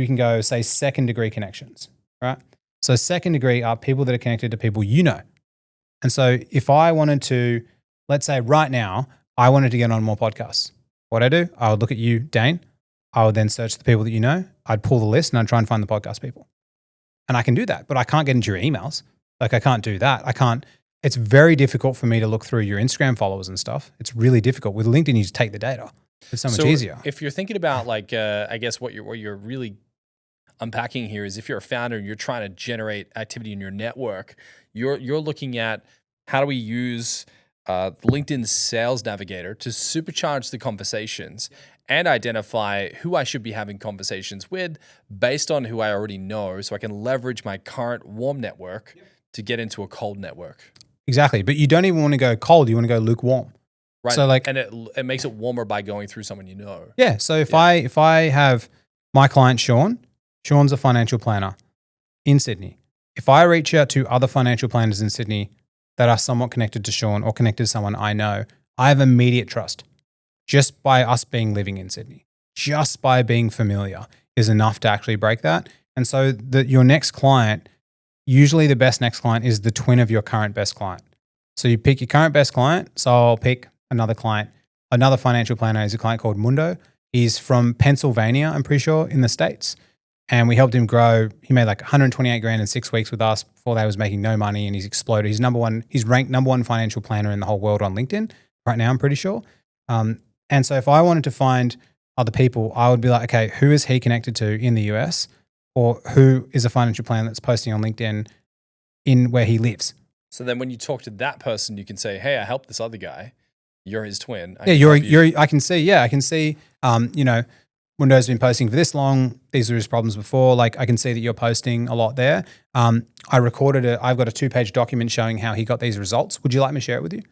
[SPEAKER 3] you can go say second degree connections, right? So second degree are people that are connected to people you know. And so if I wanted to, let's say right now, I wanted to get on more podcasts, what I do, I would look at you, DAIN. I would then search the people that you know. I'd pull the list and I'd try and find the podcast people. And I can do that, but I can't get into your emails. Like I can't do that. It's very difficult for me to look through your Instagram followers and stuff. It's really difficult. With LinkedIn, you just take the data. It's so much easier.
[SPEAKER 1] If you're thinking about like, I guess what you're really unpacking here is if you're a founder and you're trying to generate activity in your network, you're looking at how do we use LinkedIn's Sales Navigator to supercharge the conversations and identify who I should be having conversations with based on who I already know, so I can leverage my current warm network to get into a cold network.
[SPEAKER 3] Exactly, but you don't even want to go cold. You want to go lukewarm.
[SPEAKER 1] Right.
[SPEAKER 3] So like,
[SPEAKER 1] and it makes it warmer by going through someone you know.
[SPEAKER 3] Yeah. So if I have my client Sean's a financial planner in Sydney. If I reach out to other financial planners in Sydney that are somewhat connected to Sean or connected to someone I know, I have immediate trust just by us living in Sydney. Just by being familiar is enough to actually break that. And so your next client, usually the best next client is the twin of your current best client. So you pick your current best client. So I'll pick another client. Another financial planner is a client called Mundo. He's from Pennsylvania, I'm pretty sure, in the States. And we helped him grow. He made like 128 grand in 6 weeks with us. Before that, he was making no money and he's exploded. He's ranked number one financial planner in the whole world on LinkedIn right now, I'm pretty sure. And so if I wanted to find other people, I would be like, okay, who is he connected to in the US? Or who is a financial planner that's posting on LinkedIn in where he lives?
[SPEAKER 1] So then when you talk to that person, you can say, hey, I helped this other guy. You're his twin.
[SPEAKER 3] I can see, Mundo's been posting for this long. These are his problems before. Like I can see that you're posting a lot there. I've got a 2-page document showing how he got these results. Would you like me to share it with you?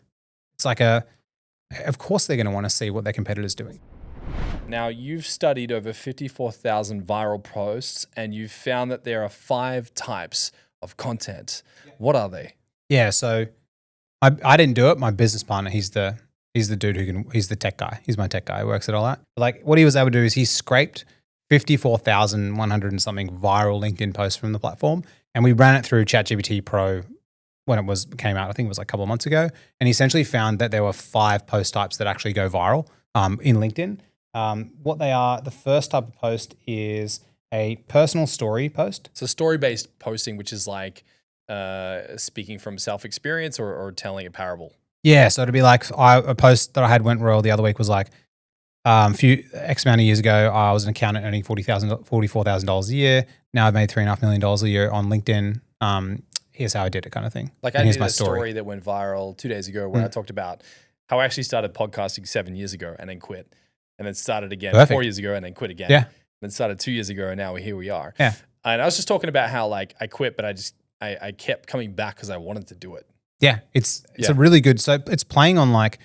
[SPEAKER 3] It's like of course they're going to want to see what their competitor's doing.
[SPEAKER 1] Now you've studied over 54,000 viral posts and you've found that there are 5 types of content. What are they?
[SPEAKER 3] Yeah. So I didn't do it. My business partner, he's the dude he's the tech guy. He's my tech guy who works at all that. Like what he was able to do is he scraped 54,100 and something viral LinkedIn posts from the platform. And we ran it through ChatGPT Pro when it came out. I think it was like a couple of months ago. And he essentially found that there were 5 post types that actually go viral in LinkedIn. What they are, the first type of post is a personal story post.
[SPEAKER 1] So story-based posting, which is like speaking from self-experience or telling a parable.
[SPEAKER 3] Yeah, so it'd be like a post that I had went viral the other week was like X amount of years ago, I was an accountant earning $44,000 a year. Now I've made $3.5 million a year on LinkedIn. Here's how I did it, kind of thing.
[SPEAKER 1] Like I did a story that went viral 2 days ago where I talked about how I actually started podcasting 7 years ago and then quit, and then started again 4 years ago and then quit again.
[SPEAKER 3] Yeah.
[SPEAKER 1] Then started 2 years ago and now here we are.
[SPEAKER 3] Yeah.
[SPEAKER 1] And I was just talking about how like I quit, but I kept coming back because I wanted to do it.
[SPEAKER 3] Yeah, it's a really good. So it's playing on like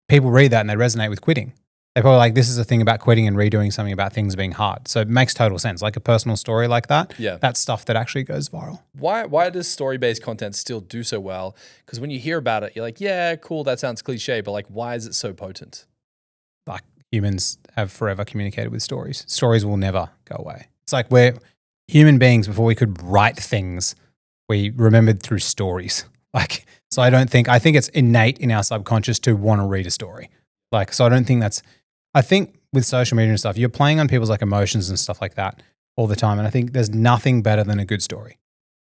[SPEAKER 3] people read that and they resonate with quitting. They're probably like, this is a thing about quitting and redoing something about things being hard. So it makes total sense. Like a personal story like that.
[SPEAKER 1] Yeah,
[SPEAKER 3] that's stuff that actually goes viral.
[SPEAKER 1] Why does story-based content still do so well? Because when you hear about it, you're like, yeah, cool, that sounds cliche, but like, why is it so potent?
[SPEAKER 3] Like humans have forever communicated with stories. Stories will never go away. It's like we're human beings. Before we could write things, we remembered through stories. Like, so I think it's innate in our subconscious to want to read a story. Like, so I think with social media and stuff, you're playing on people's like emotions and stuff like that all the time. And I think there's nothing better than a good story,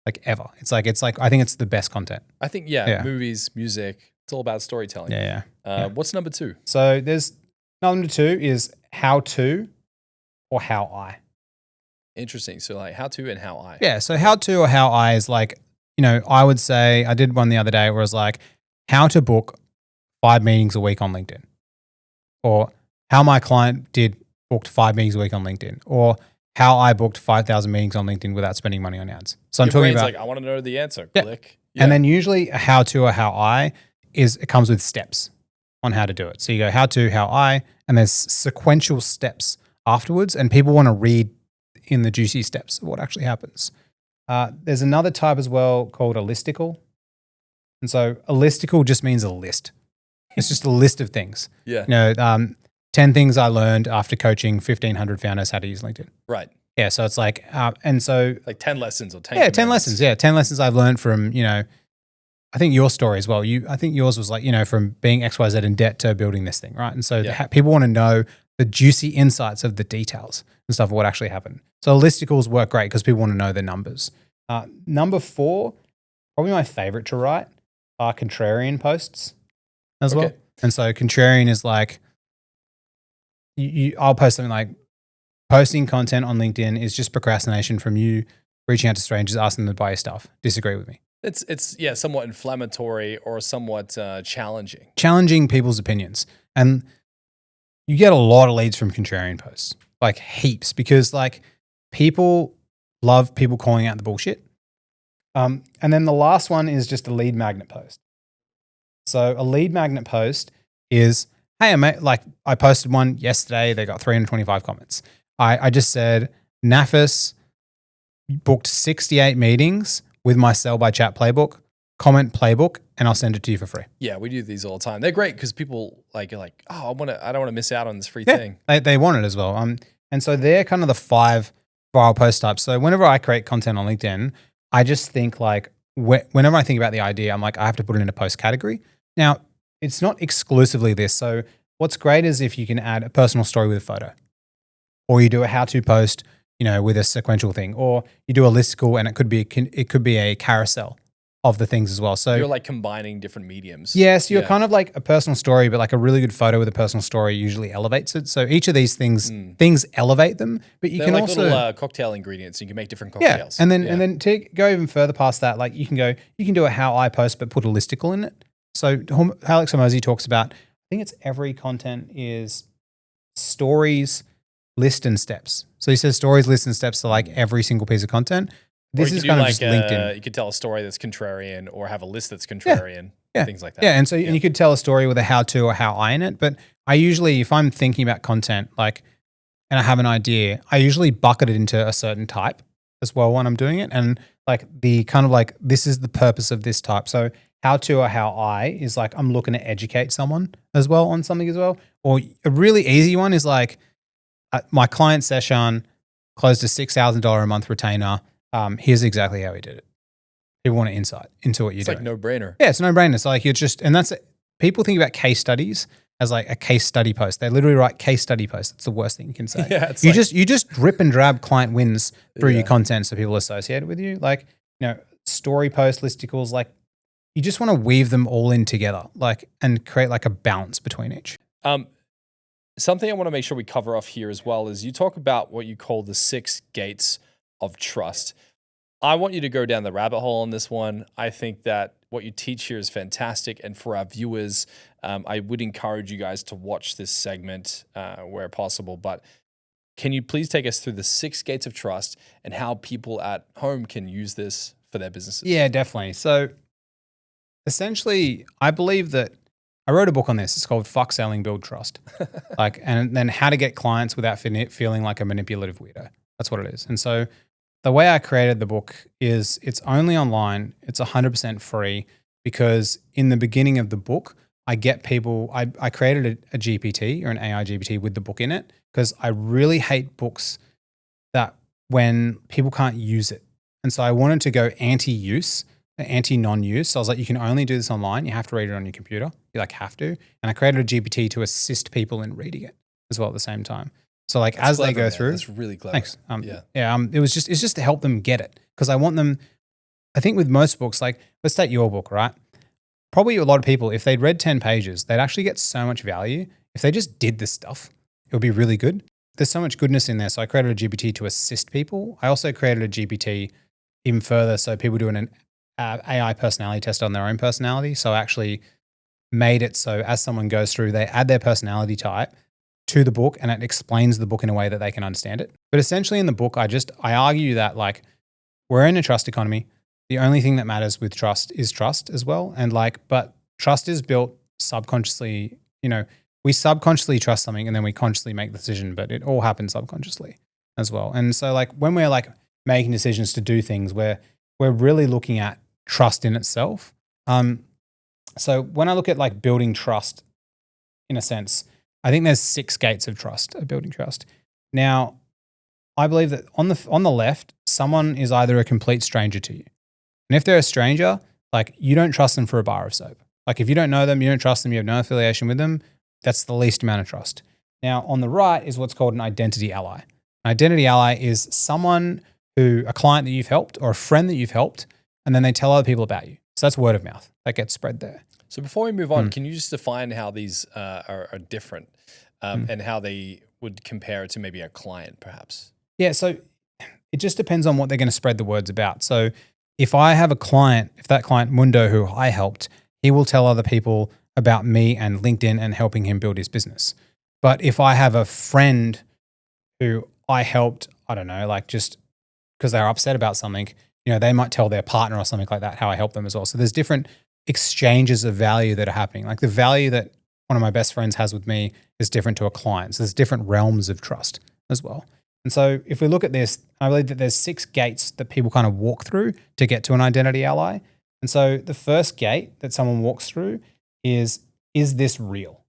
[SPEAKER 3] like ever. It's like, I think it's the best content.
[SPEAKER 1] I think, movies, music, it's all about storytelling.
[SPEAKER 3] Yeah.
[SPEAKER 1] What's number 2? So
[SPEAKER 3] there's number 2 is how to or how I.
[SPEAKER 1] Interesting. So like how to and how I.
[SPEAKER 3] Yeah. So how to or how I is like, I would say, I did one the other day where it was like how to book 5 meetings a week on LinkedIn, or how my client booked 5 meetings a week on LinkedIn, or how I booked 5,000 meetings on LinkedIn without spending money on ads. So I'm talking about
[SPEAKER 1] like, I want to know the answer.
[SPEAKER 3] Yeah.
[SPEAKER 1] Click. Yeah.
[SPEAKER 3] And then usually a how to or how I it comes with steps on how to do it. So you go how to, how I, and there's sequential steps afterwards. And people want to read in the juicy steps of what actually happens. There's another type as well called a listicle. And so a listicle just means a list. It's just a list of things.
[SPEAKER 1] Yeah.
[SPEAKER 3] 10 things I learned after coaching 1,500 founders how to use LinkedIn.
[SPEAKER 1] Right.
[SPEAKER 3] Yeah, so it's like, and so
[SPEAKER 1] Like 10 lessons or 10
[SPEAKER 3] 10
[SPEAKER 1] commandments.
[SPEAKER 3] lessons. Yeah, 10 lessons I've learned from, I think your story as well. I think yours was like, from being XYZ in debt to building this thing, right? And so people want to know the juicy insights of the details and stuff of what actually happened. So listicles work great because people want to know the numbers. Number 4, probably my favorite to write, are contrarian posts as well. And so contrarian is like, I'll post something like, posting content on LinkedIn is just procrastination from you reaching out to strangers, asking them to buy your stuff. Disagree with me.
[SPEAKER 1] It's somewhat inflammatory or somewhat challenging.
[SPEAKER 3] Challenging people's opinions. And you get a lot of leads from contrarian posts, like heaps, because like people love people calling out the bullshit. And then the last one is just a lead magnet post. So a lead magnet post is, hey, I posted one yesterday. They got 325 comments. I just said, Nafis booked 68 meetings with my sell by chat playbook, comment playbook, and I'll send it to you for free.
[SPEAKER 1] Yeah, we do these all the time. They're great because people are like, oh, I don't want to miss out on this free thing.
[SPEAKER 3] They want it as well. And so they're kind of the 5 viral post types. So whenever I create content on LinkedIn, I just think like, whenever I think about the idea, I'm like, I have to put it in a post category. Now, it's not exclusively this. So what's great is if you can add a personal story with a photo, or you do a how-to post, with a sequential thing, or you do a listicle and it could be a carousel of the things as well. So
[SPEAKER 1] you're like combining different mediums.
[SPEAKER 3] Yes, you're kind of like a personal story, but like a really good photo with a personal story usually elevates it. So each of these things elevate them, but
[SPEAKER 1] They're
[SPEAKER 3] can
[SPEAKER 1] like
[SPEAKER 3] also
[SPEAKER 1] little cocktail ingredients. You can make different cocktails.
[SPEAKER 3] And then to go even further past that, like you can do a how I post, but put a listicle in it. So Alex Hormozi talks about, I think it's every content is stories, list, and steps. So he says stories, list, and steps are like every single piece of content. This is kind of just LinkedIn.
[SPEAKER 1] You could tell a story that's contrarian or have a list that's contrarian, things like that.
[SPEAKER 3] Yeah, and so and you could tell a story with a how-to or how I in it. But I usually, if I'm thinking about content, like, and I have an idea, I usually bucket it into a certain type as well when I'm doing it. And like the kind of like, this is the purpose of this type. So how-to or how I is like, I'm looking to educate someone as well on something as well. Or a really easy one is like, my client session closed a $6,000 a month retainer. Here's exactly how he did it. People want an insight into what you're doing.
[SPEAKER 1] It's like no brainer.
[SPEAKER 3] Yeah, it's no brainer. So like and that's it. People think about case studies as like a case study post. They literally write case study posts. That's the worst thing you can say.
[SPEAKER 1] Yeah,
[SPEAKER 3] you just drip and drab client wins through your content so people associate it with you. Like, story posts, listicles, like you just want to weave them all in together, like, and create like a balance between each.
[SPEAKER 1] Something I want to make sure we cover off here as well is you talk about what you call the 6 gates of trust. I want you to go down the rabbit hole on this one. I think that what you teach here is fantastic. And for our viewers, I would encourage you guys to watch this segment where possible. But can you please take us through the 6 gates of trust and how people at home can use this for their businesses?
[SPEAKER 3] Yeah, definitely. So essentially, I believe that I wrote a book on this. It's called Fuck Selling, Build Trust. And then how to get clients without feeling like a manipulative weirdo. That's what it is. And so the way I created the book is it's only online. It's 100% free because in the beginning of the book, I get people, I created a GPT or an AI GPT with the book in it because I really hate books that when people can't use it. And so I wanted to go anti-use, anti-non-use. So I was like, you can only do this online. You have to read it on your computer. You have to. And I created a GPT to assist people in reading it as well at the same time. So like
[SPEAKER 1] That's
[SPEAKER 3] as
[SPEAKER 1] clever,
[SPEAKER 3] they go
[SPEAKER 1] man.
[SPEAKER 3] through.
[SPEAKER 1] That's really clever.
[SPEAKER 3] Thanks. It's just to help them get it because I want them. I think with most books, like let's take your book, right? Probably a lot of people, if they'd read 10 pages, they'd actually get so much value. If they just did this stuff, it would be really good. There's so much goodness in there. So I created a GPT to assist people. I also created a GPT even further so people do an AI personality test on their own personality. So I actually made it so as someone goes through, they add their personality type to the book and it explains the book in a way that they can understand it. But essentially in the book, I argue that like we're in a trust economy. The only thing that matters with trust is trust as well. And but trust is built subconsciously, we subconsciously trust something and then we consciously make the decision, but it all happens subconsciously as well. And so like when we're like making decisions to do things, we're really looking at trust in itself. So when I look at like building trust in a sense, I think there's 6 gates of trust, of building trust. Now, I believe that on the left, someone is either a complete stranger to you. And if they're a stranger, like you don't trust them for a bar of soap. Like if you don't know them, you don't trust them, you have no affiliation with them, that's the least amount of trust. Now on the right is what's called an identity ally. An identity ally is someone who, a client that you've helped or a friend that you've helped, and then they tell other people about you. So that's word of mouth. That gets spread there.
[SPEAKER 1] So before we move on, can you just define how these are different and how they would compare it to maybe a client perhaps?
[SPEAKER 3] Yeah, so it just depends on what they're going to spread the words about. So if I have a client, if that client Mundo who I helped, he will tell other people about me and LinkedIn and helping him build his business. But if I have a friend who I helped, I don't know, like just because they're upset about something, they might tell their partner or something like that how I helped them as well. So there's different exchanges of value that are happening. Like the value that one of my best friends has with me is different to a client. So there's different realms of trust as well. And so if we look at this, I believe that there's 6 gates that people kind of walk through to get to an identity ally. And so the first gate that someone walks through is this real?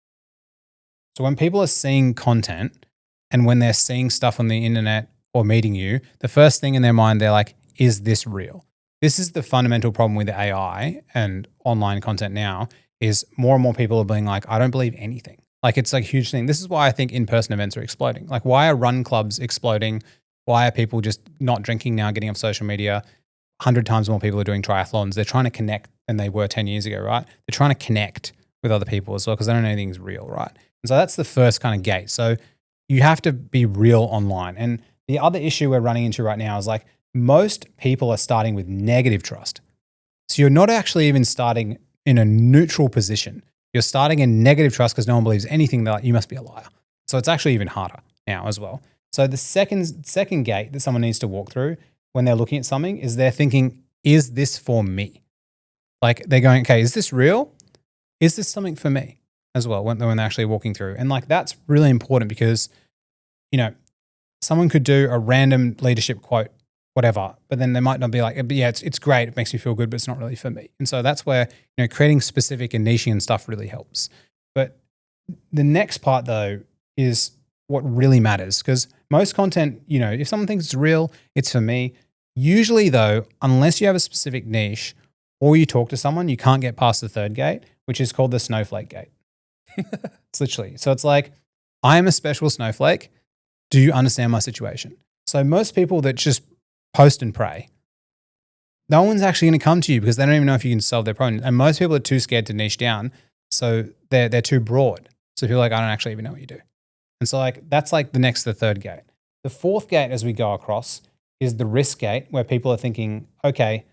[SPEAKER 3] So when people are seeing content and when they're seeing stuff on the internet or meeting you, the first thing in their mind, they're like, is this real? This is the fundamental problem with AI and online content now is more and more people are being like, I don't believe anything. Like it's like a huge thing. This is why I think in-person events are exploding. Like why are run clubs exploding? Why are people just not drinking now, getting off social media? 100 times more people are doing triathlons. They're trying to connect than they were 10 years ago, right? They're trying to connect with other people as well because they don't know anything's real, right? And so that's the first kind of gate. So you have to be real online. And the other issue we're running into right now is like most people are starting with negative trust. So you're not actually even starting in a neutral position. You're starting in negative trust because no one believes anything that you must be a liar. So it's actually even harder now as well. So the second gate that someone needs to walk through when they're looking at something is they're thinking, is this for me? Like they're going, okay, is this real? Is this something for me as well when they're actually walking through? And like that's really important because, someone could do a random leadership quote, whatever, but then they might not be like, yeah, it's great. It makes me feel good, but it's not really for me. And so that's where, creating specific and niching and stuff really helps. But the next part though is what really matters because most content, if someone thinks it's real, it's for me. Usually though, unless you have a specific niche or you talk to someone, you can't get past the third gate, which is called the snowflake gate. It's literally, so it's like, I am a special snowflake. Do you understand my situation? So most people that just post and pray, no one's actually going to come to you because they don't even know if you can solve their problem. And most people are too scared to niche down. So they're too broad. So people are like, I don't actually even know what you do. And so like, that's like the third gate. The fourth gate as we go across is the risk gate where people are thinking, okay,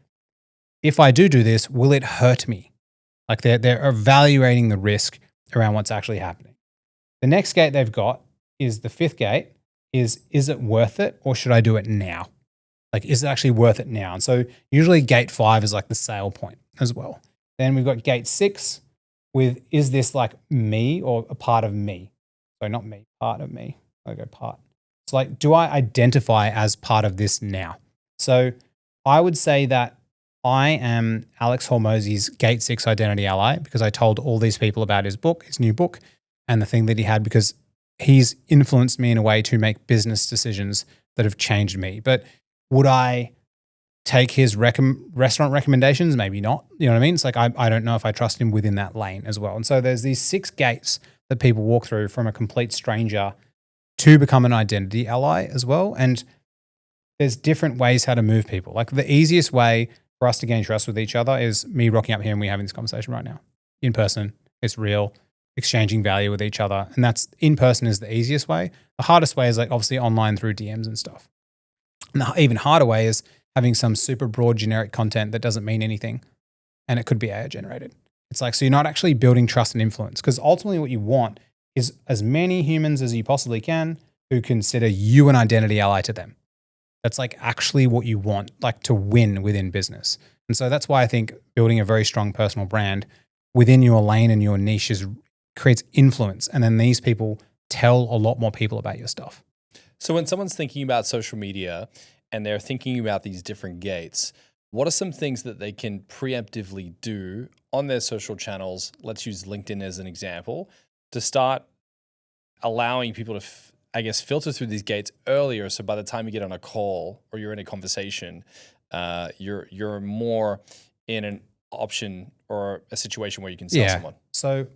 [SPEAKER 3] if I do this, will it hurt me? Like they're evaluating the risk around what's actually happening. The next gate they've got is the fifth gate is it worth it or should I do it now? Like, is it actually worth it now? And so usually gate 5 is like the sale point as well. Then we've got gate 6 with, is this like me or a part of me? So not me, part of me. I go part. So like, do I identify as part of this now? So I would say that I am Alex Hormozi's gate 6 identity ally because I told all these people about his book, his new book, and the thing that he had because he's influenced me in a way to make business decisions that have changed me. But would I take his restaurant recommendations? Maybe not. You know what I mean? It's like, I don't know if I trust him within that lane as well. And so there's these 6 gates that people walk through from a complete stranger to become an identity ally as well. And there's different ways how to move people. Like the easiest way for us to gain trust with each other is me rocking up here and we having this conversation right now. In person, it's real, exchanging value with each other. And that's in person is the easiest way. The hardest way is like obviously online through DMs and stuff. And the even harder way is having some super broad generic content that doesn't mean anything and it could be AI generated. It's like, so you're not actually building trust and influence because ultimately what you want is as many humans as you possibly can who consider you an identity ally to them. That's like actually what you want, like to win within business. And so that's why I think building a very strong personal brand within your lane and your niche creates influence. And then these people tell a lot more people about your stuff.
[SPEAKER 1] So when someone's thinking about social media and they're thinking about these different gates, what are some things that they can preemptively do on their social channels? Let's use LinkedIn as an example to start allowing people to I guess, filter through these gates earlier. So by the time you get on a call or you're in a conversation, you're more in an option or a situation where you can sell someone.
[SPEAKER 3] So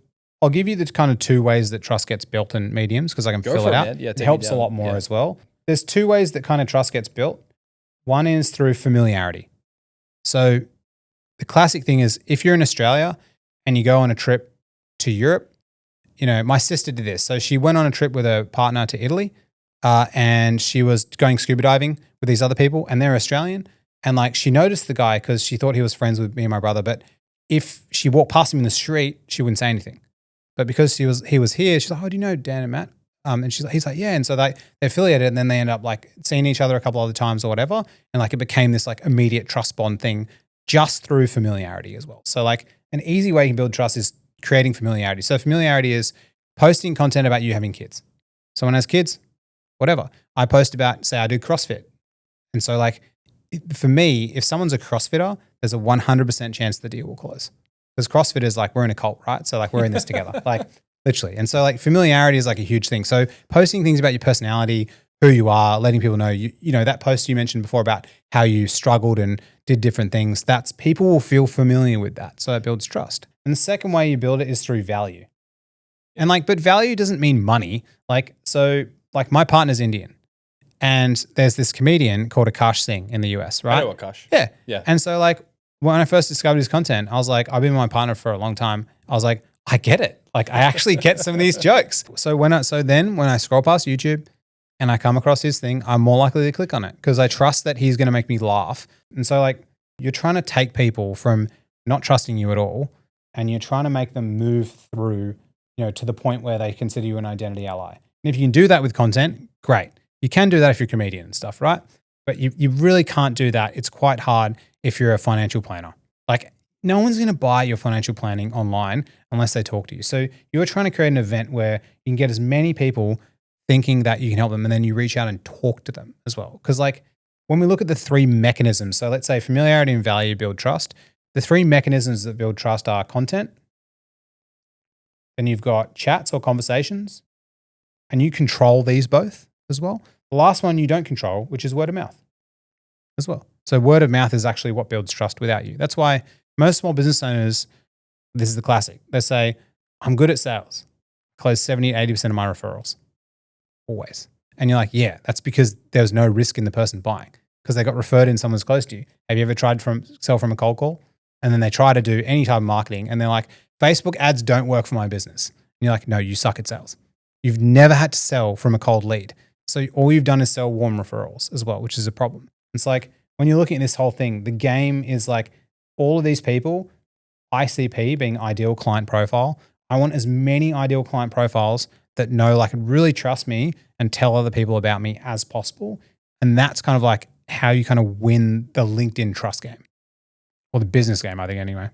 [SPEAKER 3] I'll give you the kind of 2 ways that trust gets built in mediums because I can fill it out.
[SPEAKER 1] Man. Yeah,
[SPEAKER 3] it helps a lot more as well. There's 2 ways that kind of trust gets built. One is through familiarity. So the classic thing is if you're in Australia and you go on a trip to Europe, my sister did this. So she went on a trip with a partner to Italy and she was going scuba diving with these other people and they're Australian. And like she noticed the guy because she thought he was friends with me and my brother. But if she walked past him in the street, she wouldn't say anything. But because he was here, she's like, "Oh, do you know Dan and Matt?" And he's like, "Yeah." And so they affiliated and then they end up like seeing each other a couple other times or whatever. And like it became this like immediate trust bond thing just through familiarity as well. So like an easy way to build trust is creating familiarity. So familiarity is posting content about you having kids. Someone has kids, whatever. I post about, say I do CrossFit. And so like for me, if someone's a CrossFitter, there's a 100% chance the deal will close. Because CrossFit is like, we're in a cult, right? So like we're in this together, like literally. And so like familiarity is like a huge thing. So posting things about your personality, who you are, letting people know, you know, that post you mentioned before about how you struggled and did different things, that's people will feel familiar with that. So it builds trust. And the second way you build it is through value. And like, but value doesn't mean money. Like, so like my partner's Indian and there's this comedian called Akash Singh in the US, right?
[SPEAKER 1] I know Akash.
[SPEAKER 3] Yeah.
[SPEAKER 1] Yeah.
[SPEAKER 3] And so like when I first discovered his content, I was like, I've been with my partner for a long time. I was like, I get it. Like I actually get some of these jokes. So then when I scroll past YouTube and I come across his thing, I'm more likely to click on it because I trust that he's going to make me laugh. And so like you're trying to take people from not trusting you at all and you're trying to make them move through, you know, to the point where they consider you an identity ally. And if you can do that with content, great. You can do that if you're a comedian and stuff, right? But you really can't do that. It's quite hard if you're a financial planner. Like no one's going to buy your financial planning online unless they talk to you. So you're trying to create an event where you can get as many people thinking that you can help them and then you reach out and talk to them as well. Because like when we look at the 3 mechanisms, so let's say familiarity and value build trust, the 3 mechanisms that build trust are content, then you've got chats or conversations, and you control these both as well. The last one you don't control, which is word of mouth as well. So word of mouth is actually what builds trust without you. That's why most small business owners, this is the classic. They say, I'm good at sales. Close 70, 80% of my referrals. Always. And you're like, yeah, that's because there's no risk in the person buying because they got referred in someone's close to you. Have you ever tried to sell from a cold call? And then they try to do any type of marketing and they're like, Facebook ads don't work for my business. And you're like, no, you suck at sales. You've never had to sell from a cold lead. So all you've done is sell warm referrals as well, which is a problem. It's like when you're looking at this whole thing, the game is like all of these people, ICP being ideal client profile. I want as many ideal client profiles that know, like, really trust me and tell other people about me as possible. And that's kind of like how you kind of win the LinkedIn trust game or the business game, I think, anyway.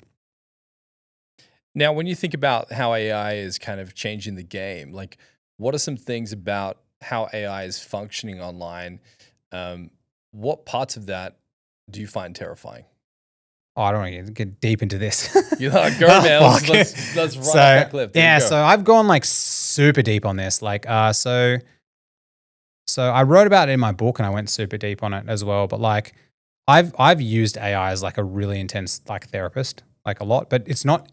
[SPEAKER 1] Now, when you think about how AI is kind of changing the game, like what are some things about how AI is functioning online? What parts of that do you find terrifying?
[SPEAKER 3] Oh, I don't want to get deep into this.
[SPEAKER 1] You're like, go, man. Let's run off that cliff.
[SPEAKER 3] Yeah, so I've gone like super deep on this. Like, so I wrote about it in my book and I went super deep on it as well. But like, I've used AI as like a really intense like therapist, like a lot. But it's not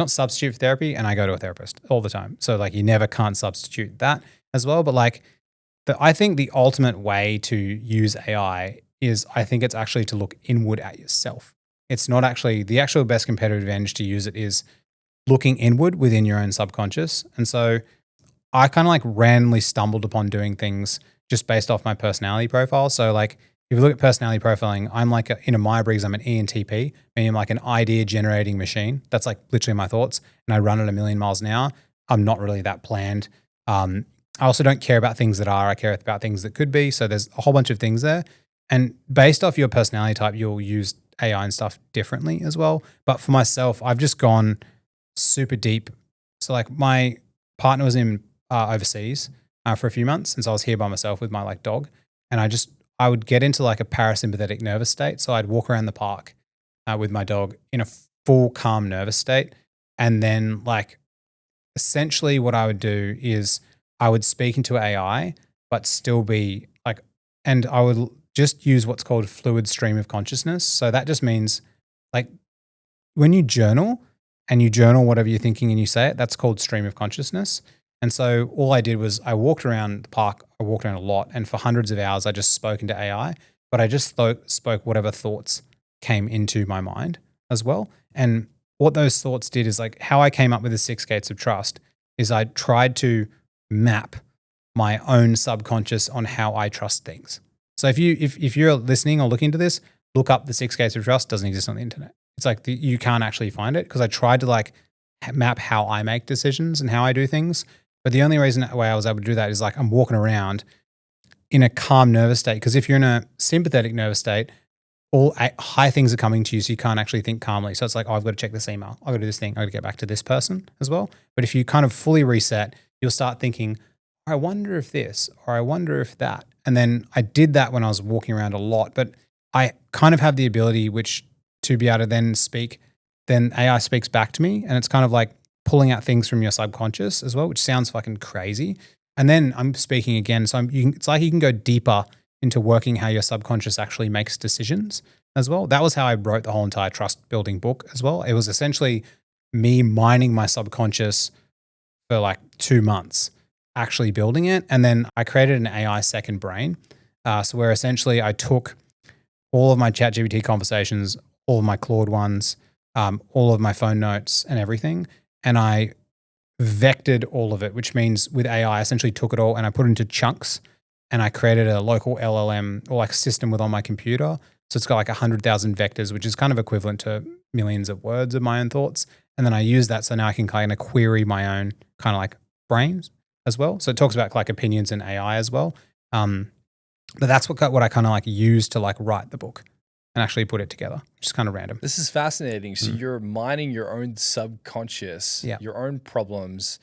[SPEAKER 3] substitute for therapy. And I go to a therapist all the time. So like, you never can't substitute that as well. But like, I think the ultimate way to use AI is, I think it's actually to look inward at yourself. It's not actually the actual best competitive advantage to use it is looking inward within your own subconscious. And so I kind of like randomly stumbled upon doing things just based off my personality profile. So like if you look at personality profiling, I'm like in a Myers-Briggs, I'm an ENTP, meaning I'm like an idea generating machine. That's like literally my thoughts. And I run at 1,000,000 miles an hour. I'm not really that planned. I also don't care about things that are, I care about things that could be. So there's a whole bunch of things there. And based off your personality type, you'll use AI and stuff differently as well. But for myself, I've just gone super deep. So like my partner was in overseas for a few months. And so I was here by myself with my like dog. And I would get into like a parasympathetic nervous state. So I'd walk around the park with my dog in a full calm nervous state. And then like essentially what I would do is I would speak into AI but still be like, and I would just use what's called fluid stream of consciousness. So that just means like when you journal and you journal whatever you're thinking and you say it, that's called stream of consciousness. And so all I did was I walked around the park, I walked around a lot, and for hundreds of hours I just spoke into AI, but I just spoke whatever thoughts came into my mind as well. And what those thoughts did is like how I came up with the 6 gates of trust is I tried to map my own subconscious on how I trust things. So if you're listening or looking to this, look up the 6 gates of trust. Doesn't exist on the internet. It's like you can't actually find it because I tried to like map how I make decisions and how I do things. But the only way I was able to do that is like I'm walking around in a calm nervous state. Because if you're in a sympathetic nervous state, all high things are coming to you, so you can't actually think calmly. So it's like, oh, I've got to check this email. I've got to do this thing. I've got to get back to this person as well. But if you kind of fully reset, you'll start thinking, I wonder if this, or I wonder if that. And then I did that when I was walking around a lot. But I kind of have the ability to be able to then speak, then AI speaks back to me. And it's kind of like pulling out things from your subconscious as well, which sounds fucking crazy. And then I'm speaking again. So it's like you can go deeper into working how your subconscious actually makes decisions as well. That was how I wrote the whole entire trust building book as well. It was essentially me mining my subconscious for like 2 months, actually building it. And then I created an AI second brain. So where essentially I took all of my ChatGPT conversations, all of my Claude ones, all of my phone notes and everything. And I vectored all of it, which means with AI, I essentially took it all and I put it into chunks and I created a local LLM or like system within my computer. So it's got like 100,000 vectors, which is kind of equivalent to millions of words of my own thoughts. And then I use that so now I can kind of query my own kind of like brains as well. So it talks about like opinions in AI as well. But that's what I kind of like used to like write the book and actually put it together, which is kind of random.
[SPEAKER 1] This is fascinating. So you're mining your own subconscious, your own problems,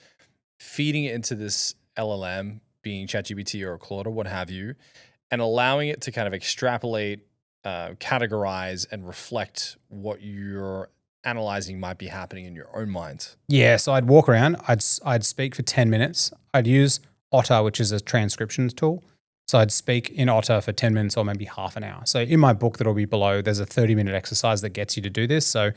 [SPEAKER 1] feeding it into this LLM, being ChatGPT or Claude or what have you, and allowing it to kind of extrapolate, categorize, and reflect what you're analyzing might be happening in your own mind.
[SPEAKER 3] Yeah, so I'd walk around, I'd speak for 10 minutes. I'd use Otter, which is a transcription tool. So I'd speak in Otter for 10 minutes or maybe half an hour. So in my book that'll be below, there's a 30-minute exercise that gets you to do this. So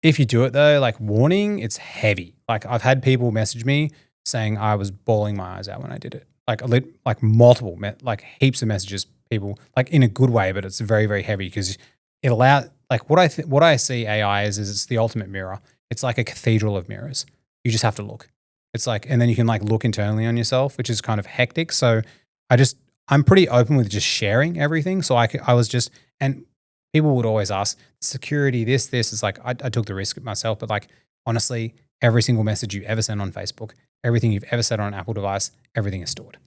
[SPEAKER 3] if you do it though, like warning, it's heavy. Like I've had people message me saying I was bawling my eyes out when I did it. Like multiple, like heaps of messages, people like in a good way, but it's very, very heavy because it allows, like what I see AI is it's the ultimate mirror. It's like a cathedral of mirrors. You just have to look. It's like, and then you can like look internally on yourself, which is kind of hectic. So I'm pretty open with just sharing everything. So I was just, and people would always ask security, this, it's like, I took the risk myself, but like, honestly, every single message you ever send on Facebook, everything you've ever said on an Apple device, everything is stored.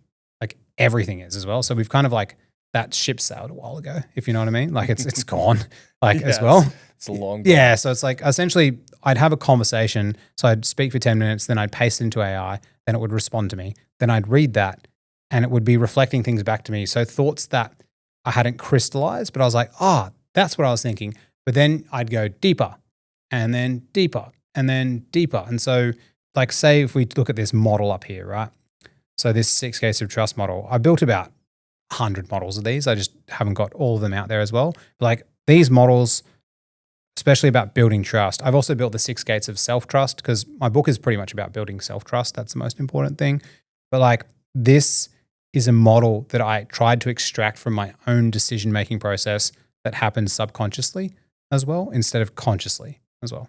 [SPEAKER 3] Like everything is as well. So we've kind of like, that ship sailed a while ago, if you know what I mean. Like it's gone like as well.
[SPEAKER 1] It's a long
[SPEAKER 3] time. Yeah. So it's like, essentially I'd have a conversation. So I'd speak for 10 minutes, then I'd paste it into AI, then it would respond to me. Then I'd read that and it would be reflecting things back to me. So thoughts that I hadn't crystallized, but I was like, that's what I was thinking. But then I'd go deeper and then deeper and then deeper. And so like, say if we look at this model up here, right? So this 6 gates of trust model, I built about 100 models of these. I just haven't got all of them out there as well. But like these models, especially about building trust. I've also built the 6 gates of self-trust because my book is pretty much about building self-trust. That's the most important thing. But like this is a model that I tried to extract from my own decision-making process that happens subconsciously as well, instead of consciously as well.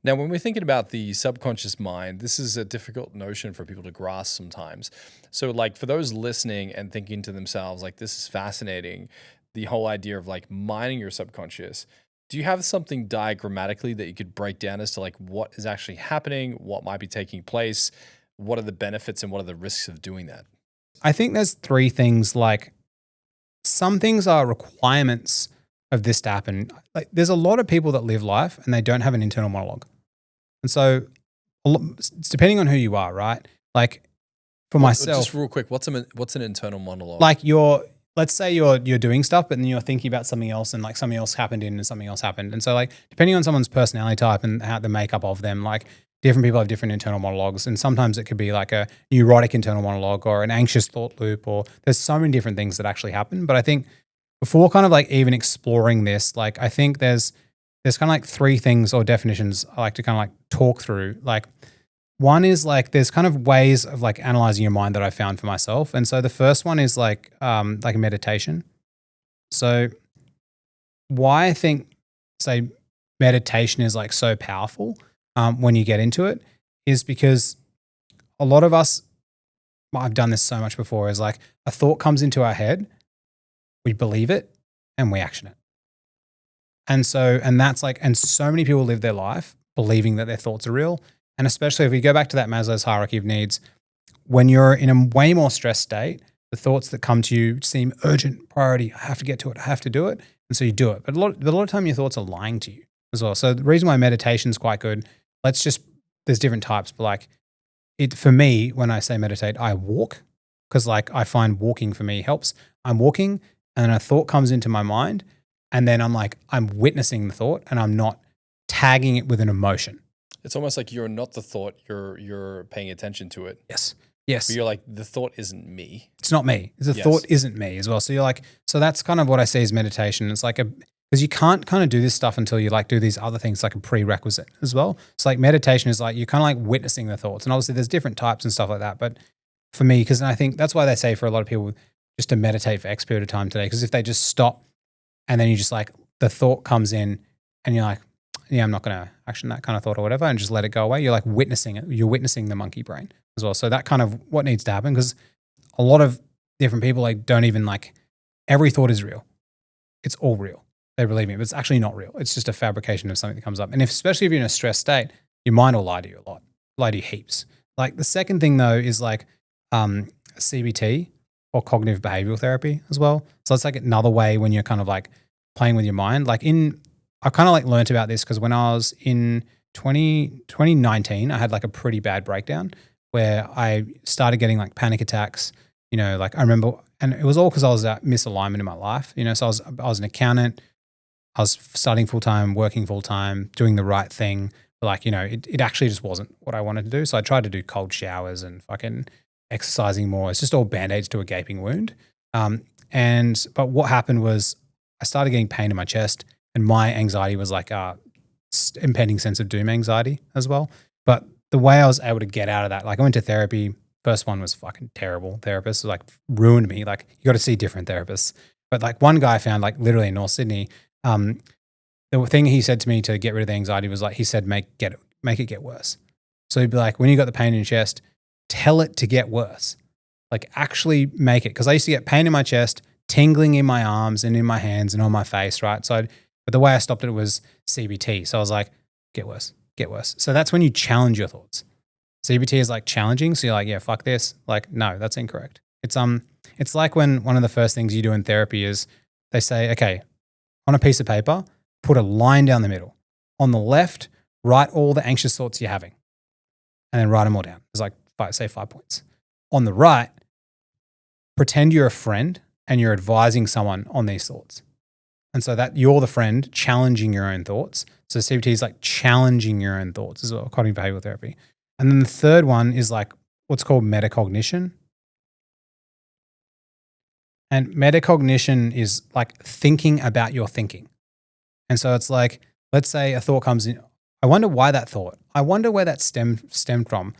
[SPEAKER 1] Now, when we're thinking about the subconscious mind, this is a difficult notion for people to grasp sometimes. So like for those listening and thinking to themselves, like, this is fascinating, the whole idea of like mining your subconscious, do you have something diagrammatically that you could break down as to like what is actually happening, what might be taking place, what are the benefits and what are the risks of doing that?
[SPEAKER 3] I think there's 3 things. Like some things are requirements of this to happen. Like there's a lot of people that live life and they don't have an internal monologue. And so it's depending on who you are, right? Like for myself.
[SPEAKER 1] Just real quick, what's an internal monologue?
[SPEAKER 3] Like let's say you're doing stuff, but then you're thinking about something else and like something else happened and something else happened. And so like depending on someone's personality type and how the makeup of them, like different people have different internal monologues. And sometimes it could be like a neurotic internal monologue or an anxious thought loop, or there's so many different things that actually happen. But I think before kind of like even exploring this, like I think there's kind of like three things or definitions I like to kind of like talk through. Like one is like there's kind of ways of like analyzing your mind that I found for myself. And so the first one is like a meditation. So why I think, say, meditation is like so powerful when you get into it is because a lot of us, I've done this so much before, is like a thought comes into our head, we believe it and we action it. And so many people live their life believing that their thoughts are real. And especially if we go back to that Maslow's hierarchy of needs, when you're in a way more stressed state, the thoughts that come to you seem urgent, priority. I have to get to it. I have to do it. And so you do it. But a lot of time your thoughts are lying to you as well. So the reason why meditation is quite good, there's different types, but like for me, when I say meditate, I walk because like I find walking for me helps. I'm walking and then a thought comes into my mind and then I'm witnessing the thought and I'm not tagging it with an emotion.
[SPEAKER 1] It's almost like you're not the thought, you're paying attention to it.
[SPEAKER 3] Yes.
[SPEAKER 1] But you're like, the thought isn't me.
[SPEAKER 3] It's not me. The thought isn't me as well. So you're like, so that's kind of what I see as meditation. It's like because you can't kind of do this stuff until you like do these other things like a prerequisite as well. So like meditation is like, you're kind of like witnessing the thoughts. And obviously there's different types and stuff like that. But for me, because I think that's why they say for a lot of people just to meditate for X period of time today. Because if they just stop and then you just like, the thought comes in and you're like, yeah, I'm not going to action that kind of thought or whatever and just let it go away. You're like witnessing it. You're witnessing the monkey brain as well. So that kind of what needs to happen, because a lot of different people like don't even like, every thought is real. It's all real. They believe me, but it's actually not real. It's just a fabrication of something that comes up. And especially if you're in a stressed state, your mind will lie to you a lot, lie to you heaps. Like the second thing though is like CBT or cognitive behavioral therapy as well. So it's like another way when you're kind of like playing with your mind. Like I kind of like learned about this because when I was in 2019, I had like a pretty bad breakdown where I started getting like panic attacks. You know, like I remember, and it was all because I was at misalignment in my life. You know, so I was an accountant. I was studying full time, working full time, doing the right thing. But like, you know, it actually just wasn't what I wanted to do. So I tried to do cold showers and fucking exercising more. It's just all band-aids to a gaping wound. But what happened was I started getting pain in my chest. And my anxiety was like impending sense of doom anxiety as well. But the way I was able to get out of that, like I went to therapy. First one was fucking terrible. Therapist like ruined me. Like you got to see different therapists. But like one guy I found like literally in North Sydney, the thing he said to me to get rid of the anxiety was like, he said, make it get worse. So he'd be like, when you got the pain in your chest, tell it to get worse. Like actually make it. Cause I used to get pain in my chest, tingling in my arms and in my hands and on my face. Right. But the way I stopped it was CBT. So I was like, get worse, get worse. So that's when you challenge your thoughts. CBT is like challenging. So you're like, yeah, fuck this. Like, no, that's incorrect. It's like when one of the first things you do in therapy is they say, okay, on a piece of paper, put a line down the middle. On the left, write all the anxious thoughts you're having and then write them all down. It's like, say 5 points. On the right, pretend you're a friend and you're advising someone on these thoughts. And so that you're the friend challenging your own thoughts. So CBT is like challenging your own thoughts as well, cognitive behavioral therapy. And then the third one is like what's called metacognition. And metacognition is like thinking about your thinking. And so it's like, let's say a thought comes in. I wonder why that thought. I wonder where that stemmed from.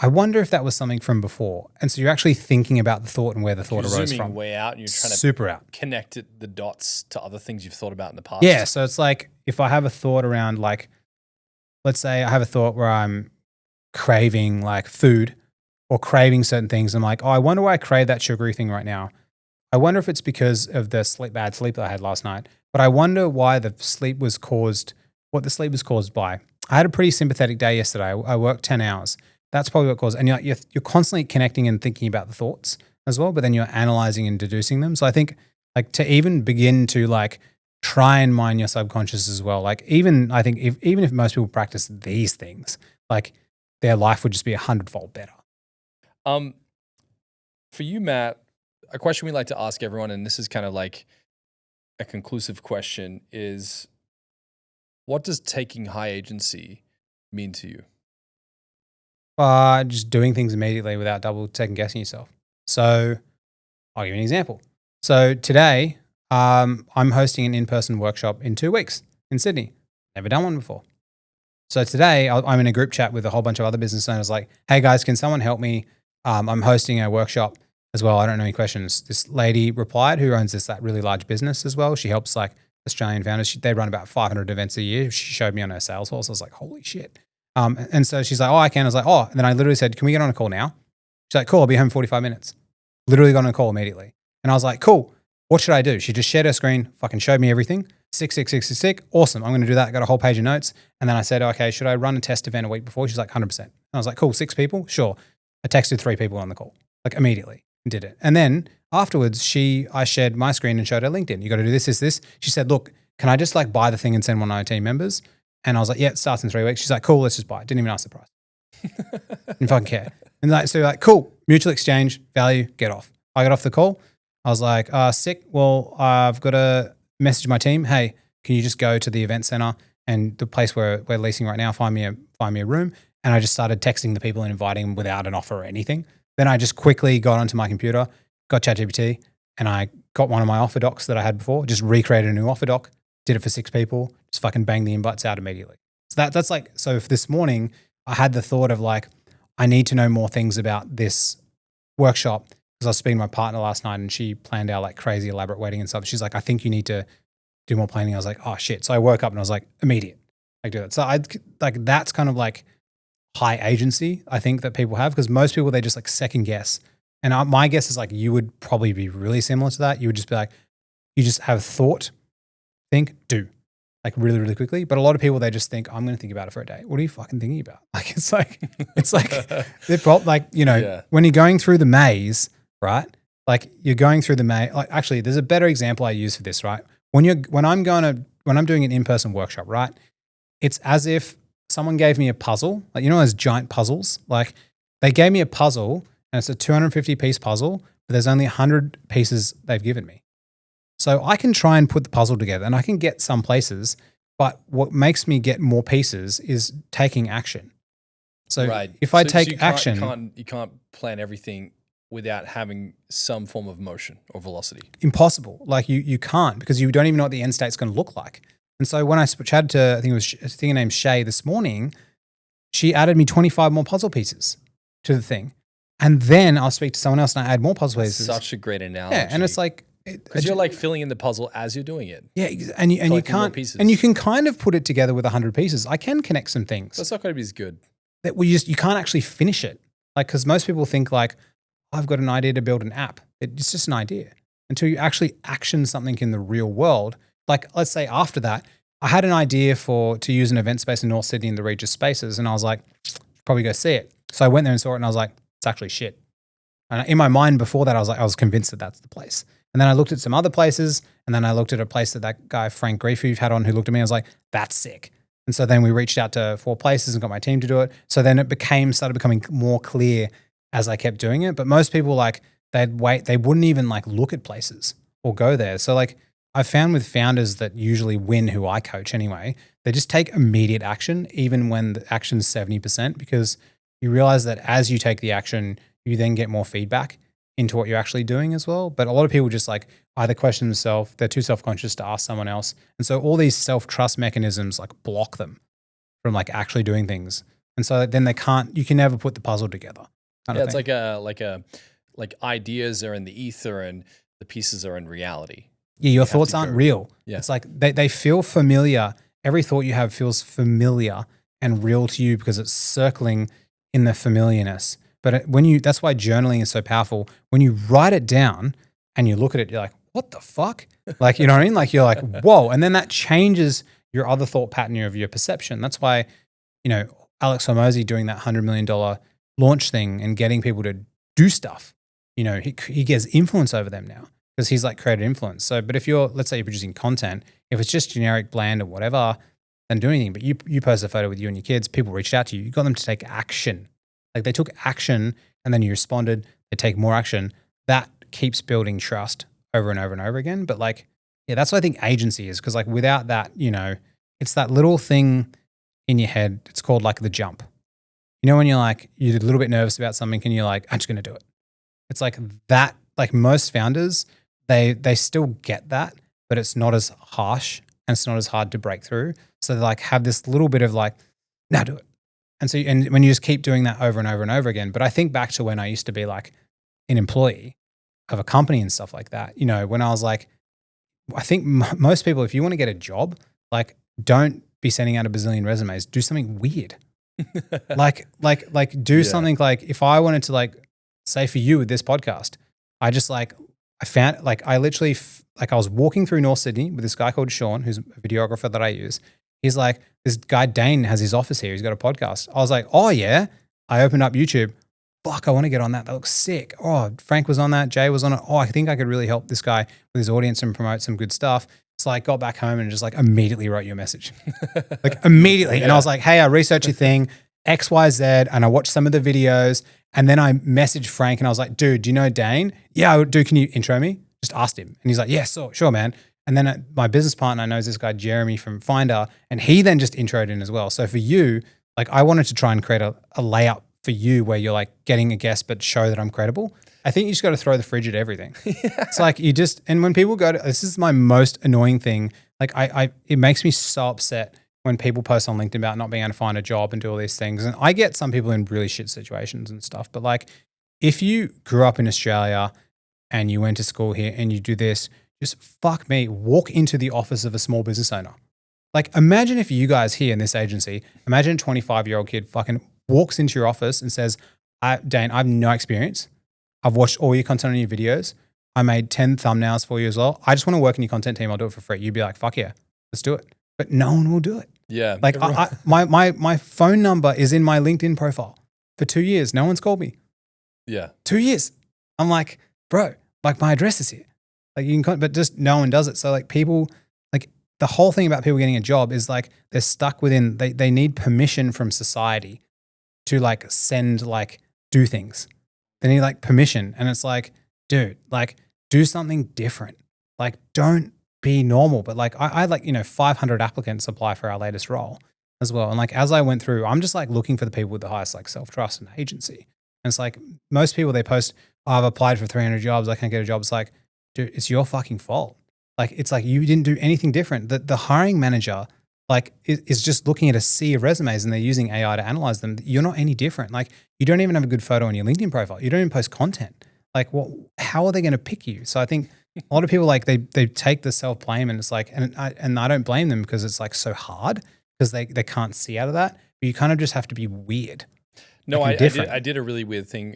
[SPEAKER 3] I wonder if that was something from before. And so you're actually thinking about the thought and where the thought arose from.
[SPEAKER 1] Zooming way out and you're trying to
[SPEAKER 3] super out.
[SPEAKER 1] Connect the dots to other things you've thought about in the past.
[SPEAKER 3] Yeah. So it's like if I have a thought around like, let's say I have a thought where I'm craving like food or craving certain things. I'm like, oh, I wonder why I crave that sugary thing right now. I wonder if it's because of the bad sleep that I had last night. But I wonder why what the sleep was caused by. I had a pretty sympathetic day yesterday. I worked 10 hours. That's probably what caused. And you're constantly connecting and thinking about the thoughts as well, but then you're analyzing and deducing them. So I think like to even begin to like try and mind your subconscious as well. Like even if most people practice these things, like their life would just be 100-fold better.
[SPEAKER 1] For you, Matt, a question we like to ask everyone, and this is kind of like a conclusive question, is what does taking high agency mean to you?
[SPEAKER 3] just doing things immediately without double second guessing yourself. So I'll give you an example. So today, I'm hosting an in-person workshop in 2 weeks in Sydney. Never done one before. So today I'm in a group chat with a whole bunch of other business owners like, hey guys, can someone help me? I'm hosting a workshop as well. I don't know any questions. This lady replied who owns that really large business as well. She helps like Australian founders. They run about 500 events a year. She showed me on her Salesforce. I was like, holy shit. And so she's like, oh, I can. I was like, oh, and then I literally said, can we get on a call now? She's like, cool, I'll be home in 45 minutes. Literally got on a call immediately. And I was like, cool, what should I do? She just shared her screen, fucking showed me everything. Sick. Awesome. I'm going to do that. Got a whole page of notes. And then I said, okay, should I run a test event a week before? She's like, 100%. And I was like, cool, 6 people? Sure. I texted 3 people on the call, like immediately, and did it. And then afterwards, I shared my screen and showed her LinkedIn. You got to do this. She said, look, can I just like buy the thing and send one of my team members? And I was like, yeah, it starts in 3 weeks. She's like, cool, let's just buy it. Didn't even ask the price. Didn't fucking care. And like, so like, cool, mutual exchange, value, get off. I got off the call. I was like, sick. Well, I've got to message my team. Hey, can you just go to the event center and the place where we're leasing right now, find me a room. And I just started texting the people and inviting them without an offer or anything. Then I just quickly got onto my computer, got ChatGPT, and I got one of my offer docs that I had before, just recreated a new offer doc, did it for 6 people, just fucking banged the invites out immediately. So that's like, so if this morning I had the thought of like, I need to know more things about this workshop because I was speaking to my partner last night and she planned our like crazy elaborate wedding and stuff. She's like, I think you need to do more planning. I was like, oh shit. So I woke up and I was like, immediate. I do it. So that's kind of like high agency, I think, that people have, because most people, they just like second guess. And my guess is like, you would probably be really similar to that. You would just be like, you just have thought, think, do, like really, really quickly. But a lot of people, they just think, I'm going to think about it for a day. What are you fucking thinking about? Like, it's like, they're like, you know, when you're going through the maze, right? Like you're going through the maze, like actually there's a better example I use for this, right? When I'm doing an in-person workshop, right? It's as if someone gave me a puzzle, like, you know, those giant puzzles, like they gave me a puzzle and it's a 250 piece puzzle, but there's only 100 pieces they've given me. So I can try and put the puzzle together and I can get some places, but what makes me get more pieces is taking action. So if I take action,
[SPEAKER 1] you can't plan everything without having some form of motion or velocity.
[SPEAKER 3] Impossible. Like you can't, because you don't even know what the end state's going to look like. And so when I chatted to, I think her name's Shay this morning, she added me 25 more puzzle pieces to the thing. And then I'll speak to someone else and I add more puzzle pieces.
[SPEAKER 1] Such a great analogy.
[SPEAKER 3] Yeah, and it's like,
[SPEAKER 1] because you're like filling in the puzzle as you're doing it.
[SPEAKER 3] Yeah, and you can't, and you can kind of put it together with 100 pieces. I can connect some things.
[SPEAKER 1] That's not going to be as good.
[SPEAKER 3] That you can't actually finish it. Like, because most people think like, I've got an idea to build an app. It's just an idea until you actually action something in the real world. Like, let's say after that, I had an idea to use an event space in North Sydney in the Regis Spaces, and I was like, probably go see it. So I went there and saw it, and I was like, it's actually shit. And in my mind before that, I was convinced that that's the place. And then I looked at some other places, and then I looked at a place that guy Frank Grief, who you've had on, who looked at me, I was like, that's sick. And so then we reached out to 4 places and got my team to do it. So then it started becoming more clear as I kept doing it. But most people, like, they'd wait, they wouldn't even like look at places or go there. So like, I've found with founders that usually win, who I coach anyway, they just take immediate action, even when the action's 70%, because you realize that as you take the action, you then get more feedback into what you're actually doing as well. But a lot of people just like either question themselves, they're too self-conscious to ask someone else. And so all these self-trust mechanisms like block them from like actually doing things. And so then you can never put the puzzle together.
[SPEAKER 1] Yeah, it's like ideas are in the ether and the pieces are in reality.
[SPEAKER 3] Yeah, your thoughts aren't real.
[SPEAKER 1] Yeah.
[SPEAKER 3] It's like they feel familiar. Every thought you have feels familiar and real to you because it's circling in the familiarness. But that's why journaling is so powerful. When you write it down and you look at it, you're like, what the fuck? Like, you know what I mean? Like, you're like, whoa. And then that changes your other thought pattern of your perception. That's why, you know, Alex Hormozy doing that $100 million launch thing and getting people to do stuff, you know, he gets influence over them now because he's like created influence. So, but if let's say you're producing content, if it's just generic, bland or whatever, then do anything. But you post a photo with you and your kids, people reached out to you. You got them to take action. Like they took action and then you responded, they take more action. That keeps building trust over and over and over again. But like, yeah, that's what I think agency is. Because like without that, you know, it's that little thing in your head. It's called like the jump. You know, when you're a little bit nervous about something and you're like, I'm just going to do it. It's like that, like most founders, they still get that, but it's not as harsh and it's not as hard to break through. So they like have this little bit of like, now do it. And so, and when you just keep doing that over and over and over again, but I think back to when I used to be like an employee of a company and stuff like that, you know, when I was like, I think most people, if you want to get a job, like don't be sending out a bazillion resumes, do something weird. Do something like if I wanted to like say for you with this podcast, I just like, I found like, I literally I was walking through North Sydney with this guy called Sean, who's a videographer that I use. He's like, this guy DAIN has his office here. He's got a podcast. I was like, oh yeah. I opened up YouTube. Fuck, I want to get on that. That looks sick. Oh, Frank was on that. Jay was on it. Oh, I think I could really help this guy with his audience and promote some good stuff. So I got back home and just like immediately wrote you a message. Like immediately. Yeah. And I was like, hey, I researched your thing, X, Y, Z. And I watched some of the videos. And then I messaged Frank and I was like, dude, do you know DAIN? Yeah, I do. Can you intro me? Just asked him. And he's like, yeah, sure, man. And then my business partner knows this guy, Jeremy from Finder, and he then just introed in as well. So for you, like I wanted to try and create a layout for you where you're like getting a guest, but show that I'm credible. I think you just got to throw the fridge at everything. It's like and when people go to, this is my most annoying thing. Like it makes me so upset when people post on LinkedIn about not being able to find a job and do all these things. And I get some people in really shit situations and stuff, but like if you grew up in Australia and you went to school here and you do this, just fuck me, walk into the office of a small business owner. Like imagine if you guys here in this agency, imagine a 25-year-old kid fucking walks into your office and says, DAIN, I have no experience. I've watched all your content on your videos. I made 10 thumbnails for you as well. I just want to work in your content team. I'll do it for free. You'd be like, fuck yeah, let's do it. But no one will do it.
[SPEAKER 1] Yeah.
[SPEAKER 3] Like my phone number is in my LinkedIn profile. For 2 years, no one's called me.
[SPEAKER 1] Yeah.
[SPEAKER 3] 2 years. I'm like, bro, like my address is here. Like you can, but just no one does it. So like people, like the whole thing about people getting a job is like they're stuck within, they need permission from society to like send, like do things. They need like permission. And it's like, dude, like do something different. Like don't be normal. But like I like, 500 applicants apply for our latest role as well. And like, as I went through, I'm just like looking for the people with the highest like self-trust and agency. And it's like most people, they post, oh, I've applied for 300 jobs. I can't get a job. It's like, dude, it's your fucking fault. Like, it's like you didn't do anything different. The hiring manager like is just looking at a sea of resumes and they're using AI to analyze them. You're not any different. Like you don't even have a good photo on your LinkedIn profile. You don't even post content. Like how are they going to pick you? So I think a lot of people like they take the self-blame and it's like, and I don't blame them because it's like so hard because they can't see out of that. But you kind of just have to be weird.
[SPEAKER 1] No, I did a really weird thing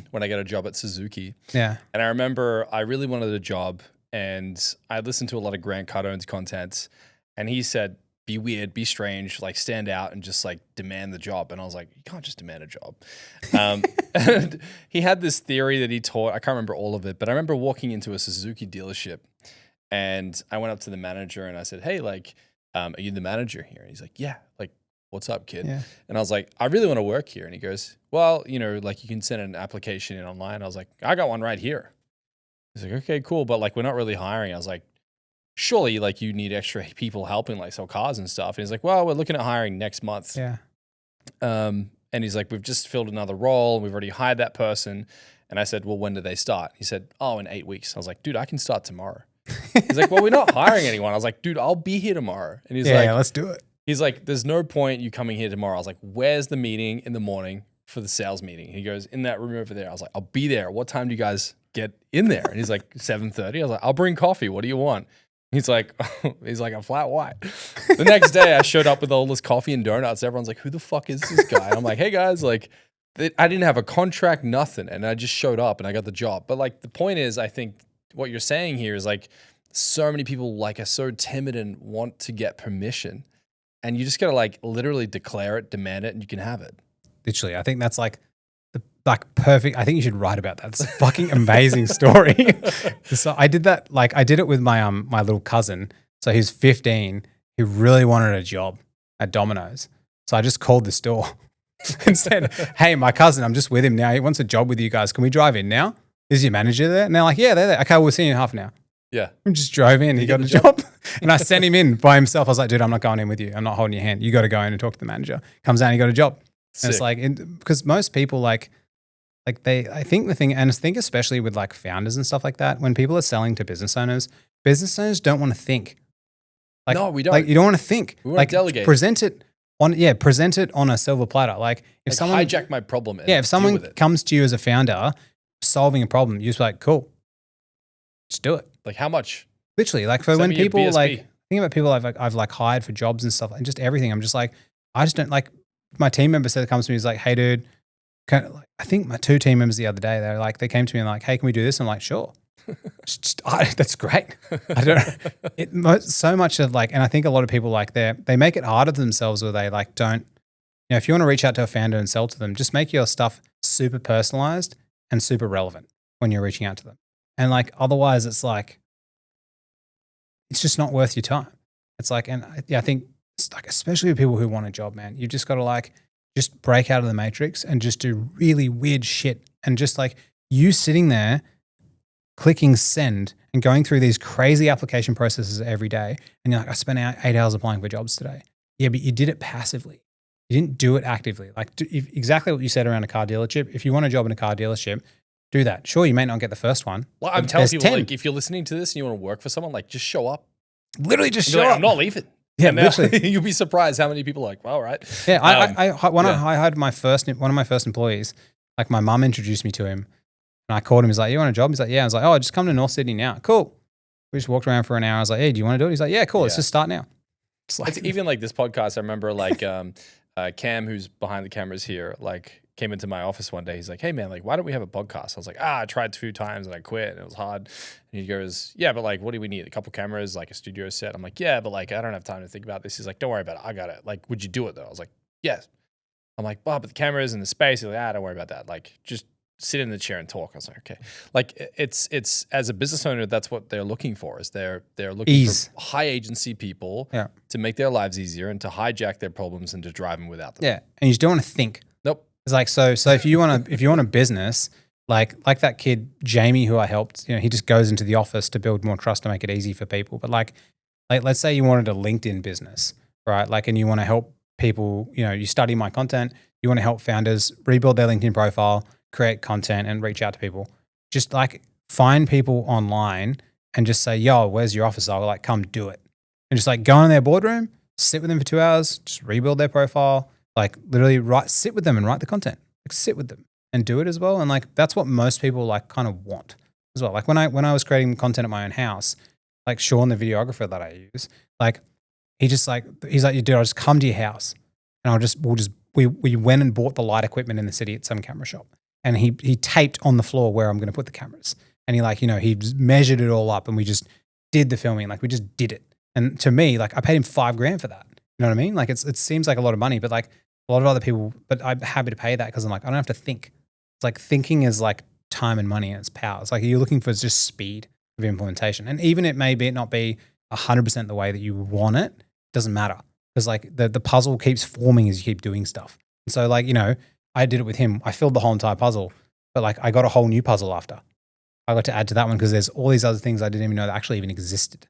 [SPEAKER 1] when I got a job at Suzuki.
[SPEAKER 3] Yeah.
[SPEAKER 1] And I remember I really wanted a job and I listened to a lot of Grant Cardone's content and he said, be weird, be strange, like stand out and just like demand the job. And I was like, you can't just demand a job. And he had this theory that he taught. I can't remember all of it, but I remember walking into a Suzuki dealership and I went up to the manager and I said, hey, like, are you the manager here? And he's like, yeah, like, what's up, kid?
[SPEAKER 3] Yeah.
[SPEAKER 1] And I was like, I really want to work here. And he goes, well, like you can send an application in online. I was like, I got one right here. He's like, okay, cool. But like, we're not really hiring. I was like, surely like you need extra people helping like sell cars and stuff. And he's like, well, we're looking at hiring next month.
[SPEAKER 3] Yeah.
[SPEAKER 1] And he's like, we've just filled another role. We've already hired that person. And I said, well, when do they start? He said, oh, in 8 weeks. I was like, dude, I can start tomorrow. He's like, well, we're not hiring anyone. I was like, dude, I'll be here tomorrow. And he's like,
[SPEAKER 3] yeah, let's do it.
[SPEAKER 1] He's like, there's no point you coming here tomorrow. I was like, where's the meeting in the morning for the sales meeting? He goes, in that room over there. I was like, I'll be there. What time do you guys get in there? And he's like, 7:30. I was like, I'll bring coffee. What do you want? He's like, a flat white. The next day I showed up with all this coffee and donuts. Everyone's like, who the fuck is this guy? I'm like, hey guys, like I didn't have a contract, nothing. And I just showed up and I got the job. But like the point is, I think what you're saying here is like so many people like are so timid and want to get permission. And you just got to like literally declare it, demand it, and you can have it.
[SPEAKER 3] Literally. I think that's like the perfect. I think you should write about that. It's a fucking amazing story. So I did that. Like I did it with my my little cousin. So he's 15. He really wanted a job at Domino's. So I just called the store and said, hey, my cousin, I'm just with him now. He wants a job with you guys. Can we drive in now? Is your manager there? And they're like, yeah, they're there. Okay, we'll see you in half an hour.
[SPEAKER 1] Yeah.
[SPEAKER 3] We just drove in. He got a job. And I sent him in by himself. I was like, dude, I'm not going in with you. I'm not holding your hand. You got to go in and talk to the manager. Comes out and he got a job. And it's like, because most people I think the thing, and I think especially with like founders and stuff like that, when people are selling to business owners don't want to think. Like,
[SPEAKER 1] no, we don't.
[SPEAKER 3] Like, you don't want to think.
[SPEAKER 1] We want
[SPEAKER 3] like,
[SPEAKER 1] to delegate.
[SPEAKER 3] Present it on a silver platter. Like, if someone
[SPEAKER 1] hijack my problem. And
[SPEAKER 3] if someone
[SPEAKER 1] deal with it.
[SPEAKER 3] comes to you as a founder solving a problem, you just be like, cool, just do it.
[SPEAKER 1] Like, how much?
[SPEAKER 3] Literally, like for
[SPEAKER 1] Send
[SPEAKER 3] when
[SPEAKER 1] me your
[SPEAKER 3] people
[SPEAKER 1] BSP.
[SPEAKER 3] like think about people I've like hired for jobs and stuff and just everything. I'm just like, I just don't like. My team member said, comes to me, he's like, hey dude, I think my 2 team members the other day, they came to me and like, hey, can we do this? I'm like, sure. That's great. I don't. So much of like, and I think a lot of people like they make it harder for themselves, where they like don't. You know, if you want to reach out to a founder and sell to them, just make your stuff super personalized and super relevant when you're reaching out to them. And like, otherwise, it's like, it's just not worth your time. It's like, and I think it's like, especially with people who want a job, man, you've just got to like, just break out of the matrix and just do really weird shit. And just like you sitting there clicking send and going through these crazy application processes every day. And you're like, I spent 8 hours applying for jobs today. Yeah, but you did it passively. You didn't do it actively. Like exactly what you said around a car dealership. If you want a job in a car dealership, do that. Sure, you may not get the first one.
[SPEAKER 1] Well, I'm telling people, like, if you're listening to this and you want to work for someone, like, just show up.
[SPEAKER 3] Literally just show
[SPEAKER 1] like,
[SPEAKER 3] up.
[SPEAKER 1] I'm not leaving.
[SPEAKER 3] Yeah,
[SPEAKER 1] and
[SPEAKER 3] literally.
[SPEAKER 1] You'll be surprised how many people are like, well, all right.
[SPEAKER 3] Yeah, I hired one of my first employees, like my mum introduced me to him and I called him. He's like, you want a job? He's like, yeah. I was like, oh, just come to North Sydney now. Cool. We just walked around for an hour. I was like, hey, do you want to do it? He's like, yeah, cool. Let's just start now.
[SPEAKER 1] It's even like this podcast. I remember like Cam, who's behind the cameras here, like came into my office one day. He's like, hey man, like, why don't we have a podcast? I was like, I tried 2 times and I quit and it was hard. And he goes, yeah, but like, what do we need? A couple cameras, like a studio set. I'm like, yeah, but like, I don't have time to think about this. He's like, don't worry about it. I got it. Like, would you do it though? I was like, yes. I'm like, well, but the cameras and the space. He's like, don't worry about that. Like, just sit in the chair and talk. I was like, okay. Like it's as a business owner, that's what they're looking for. Is they're looking for high agency people to make their lives easier and to hijack their problems and to drive them without them.
[SPEAKER 3] Yeah, and you just don't want to think.
[SPEAKER 1] Nope.
[SPEAKER 3] It's like so if you want a business like that kid Jamie who I helped, you know, he just goes into the office to build more trust to make it easy for people. But like let's say you wanted a LinkedIn business, right? Like, and you want to help people. You know, you study my content. You want to help founders rebuild their LinkedIn profile, create content, and reach out to people. Just like find people online and just say, yo, where's your office? I'll like come do it. And just like go in their boardroom, sit with them for 2 hours, just rebuild their profile, like literally sit with them and write the content. Like sit with them and do it as well. And like that's what most people like kind of want as well. Like when I was creating content at my own house, like Sean, the videographer that I use, like he's like, dude, I'll just come to your house and we went and bought the light equipment in the city at some camera shop. And he taped on the floor where I'm going to put the cameras. And he like, you know, he measured it all up and we just did the filming. Like we just did it. And to me, like I paid him $5,000 for that. You know what I mean? Like it seems like a lot of money, but like a lot of other people, but I'm happy to pay that because I'm like, I don't have to think. It's like thinking is like time and money and it's power. It's like you're looking for just speed of implementation. And even it may not be 100% the way that you want it, doesn't matter. Because like the puzzle keeps forming as you keep doing stuff. And so like, you know, I did it with him. I filled the whole entire puzzle, but like I got a whole new puzzle after. I got to add to that one because there's all these other things I didn't even know that actually even existed.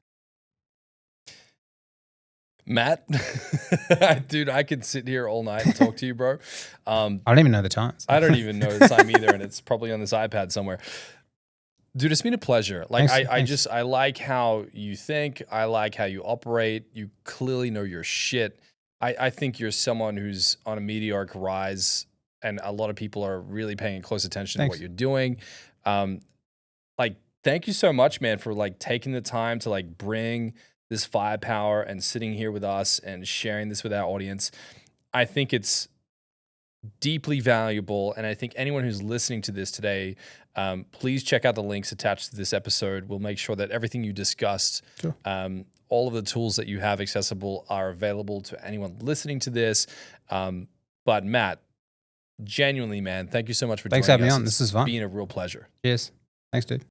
[SPEAKER 1] Matt, dude, I could sit here all night and talk to you, bro.
[SPEAKER 3] I don't even know the times.
[SPEAKER 1] I don't even know the time either, and it's probably on this iPad somewhere. Dude, it's been a pleasure. Like I like how you think. I like how you operate. You clearly know your shit. I think you're someone who's on a meteoric rise, and a lot of people are really paying close attention to what you're doing. Like, thank you so much, man, for like taking the time to like bring this firepower and sitting here with us and sharing this with our audience. I think it's deeply valuable. And I think anyone who's listening to this today, please check out the links attached to this episode. We'll make sure that everything you discussed, all of the tools that you have accessible are available to anyone listening to this. But Matt, genuinely, man, thank you so much for joining us.
[SPEAKER 3] Thanks for having me on. This is fun.
[SPEAKER 1] Being a real pleasure.
[SPEAKER 3] Cheers. Thanks, dude.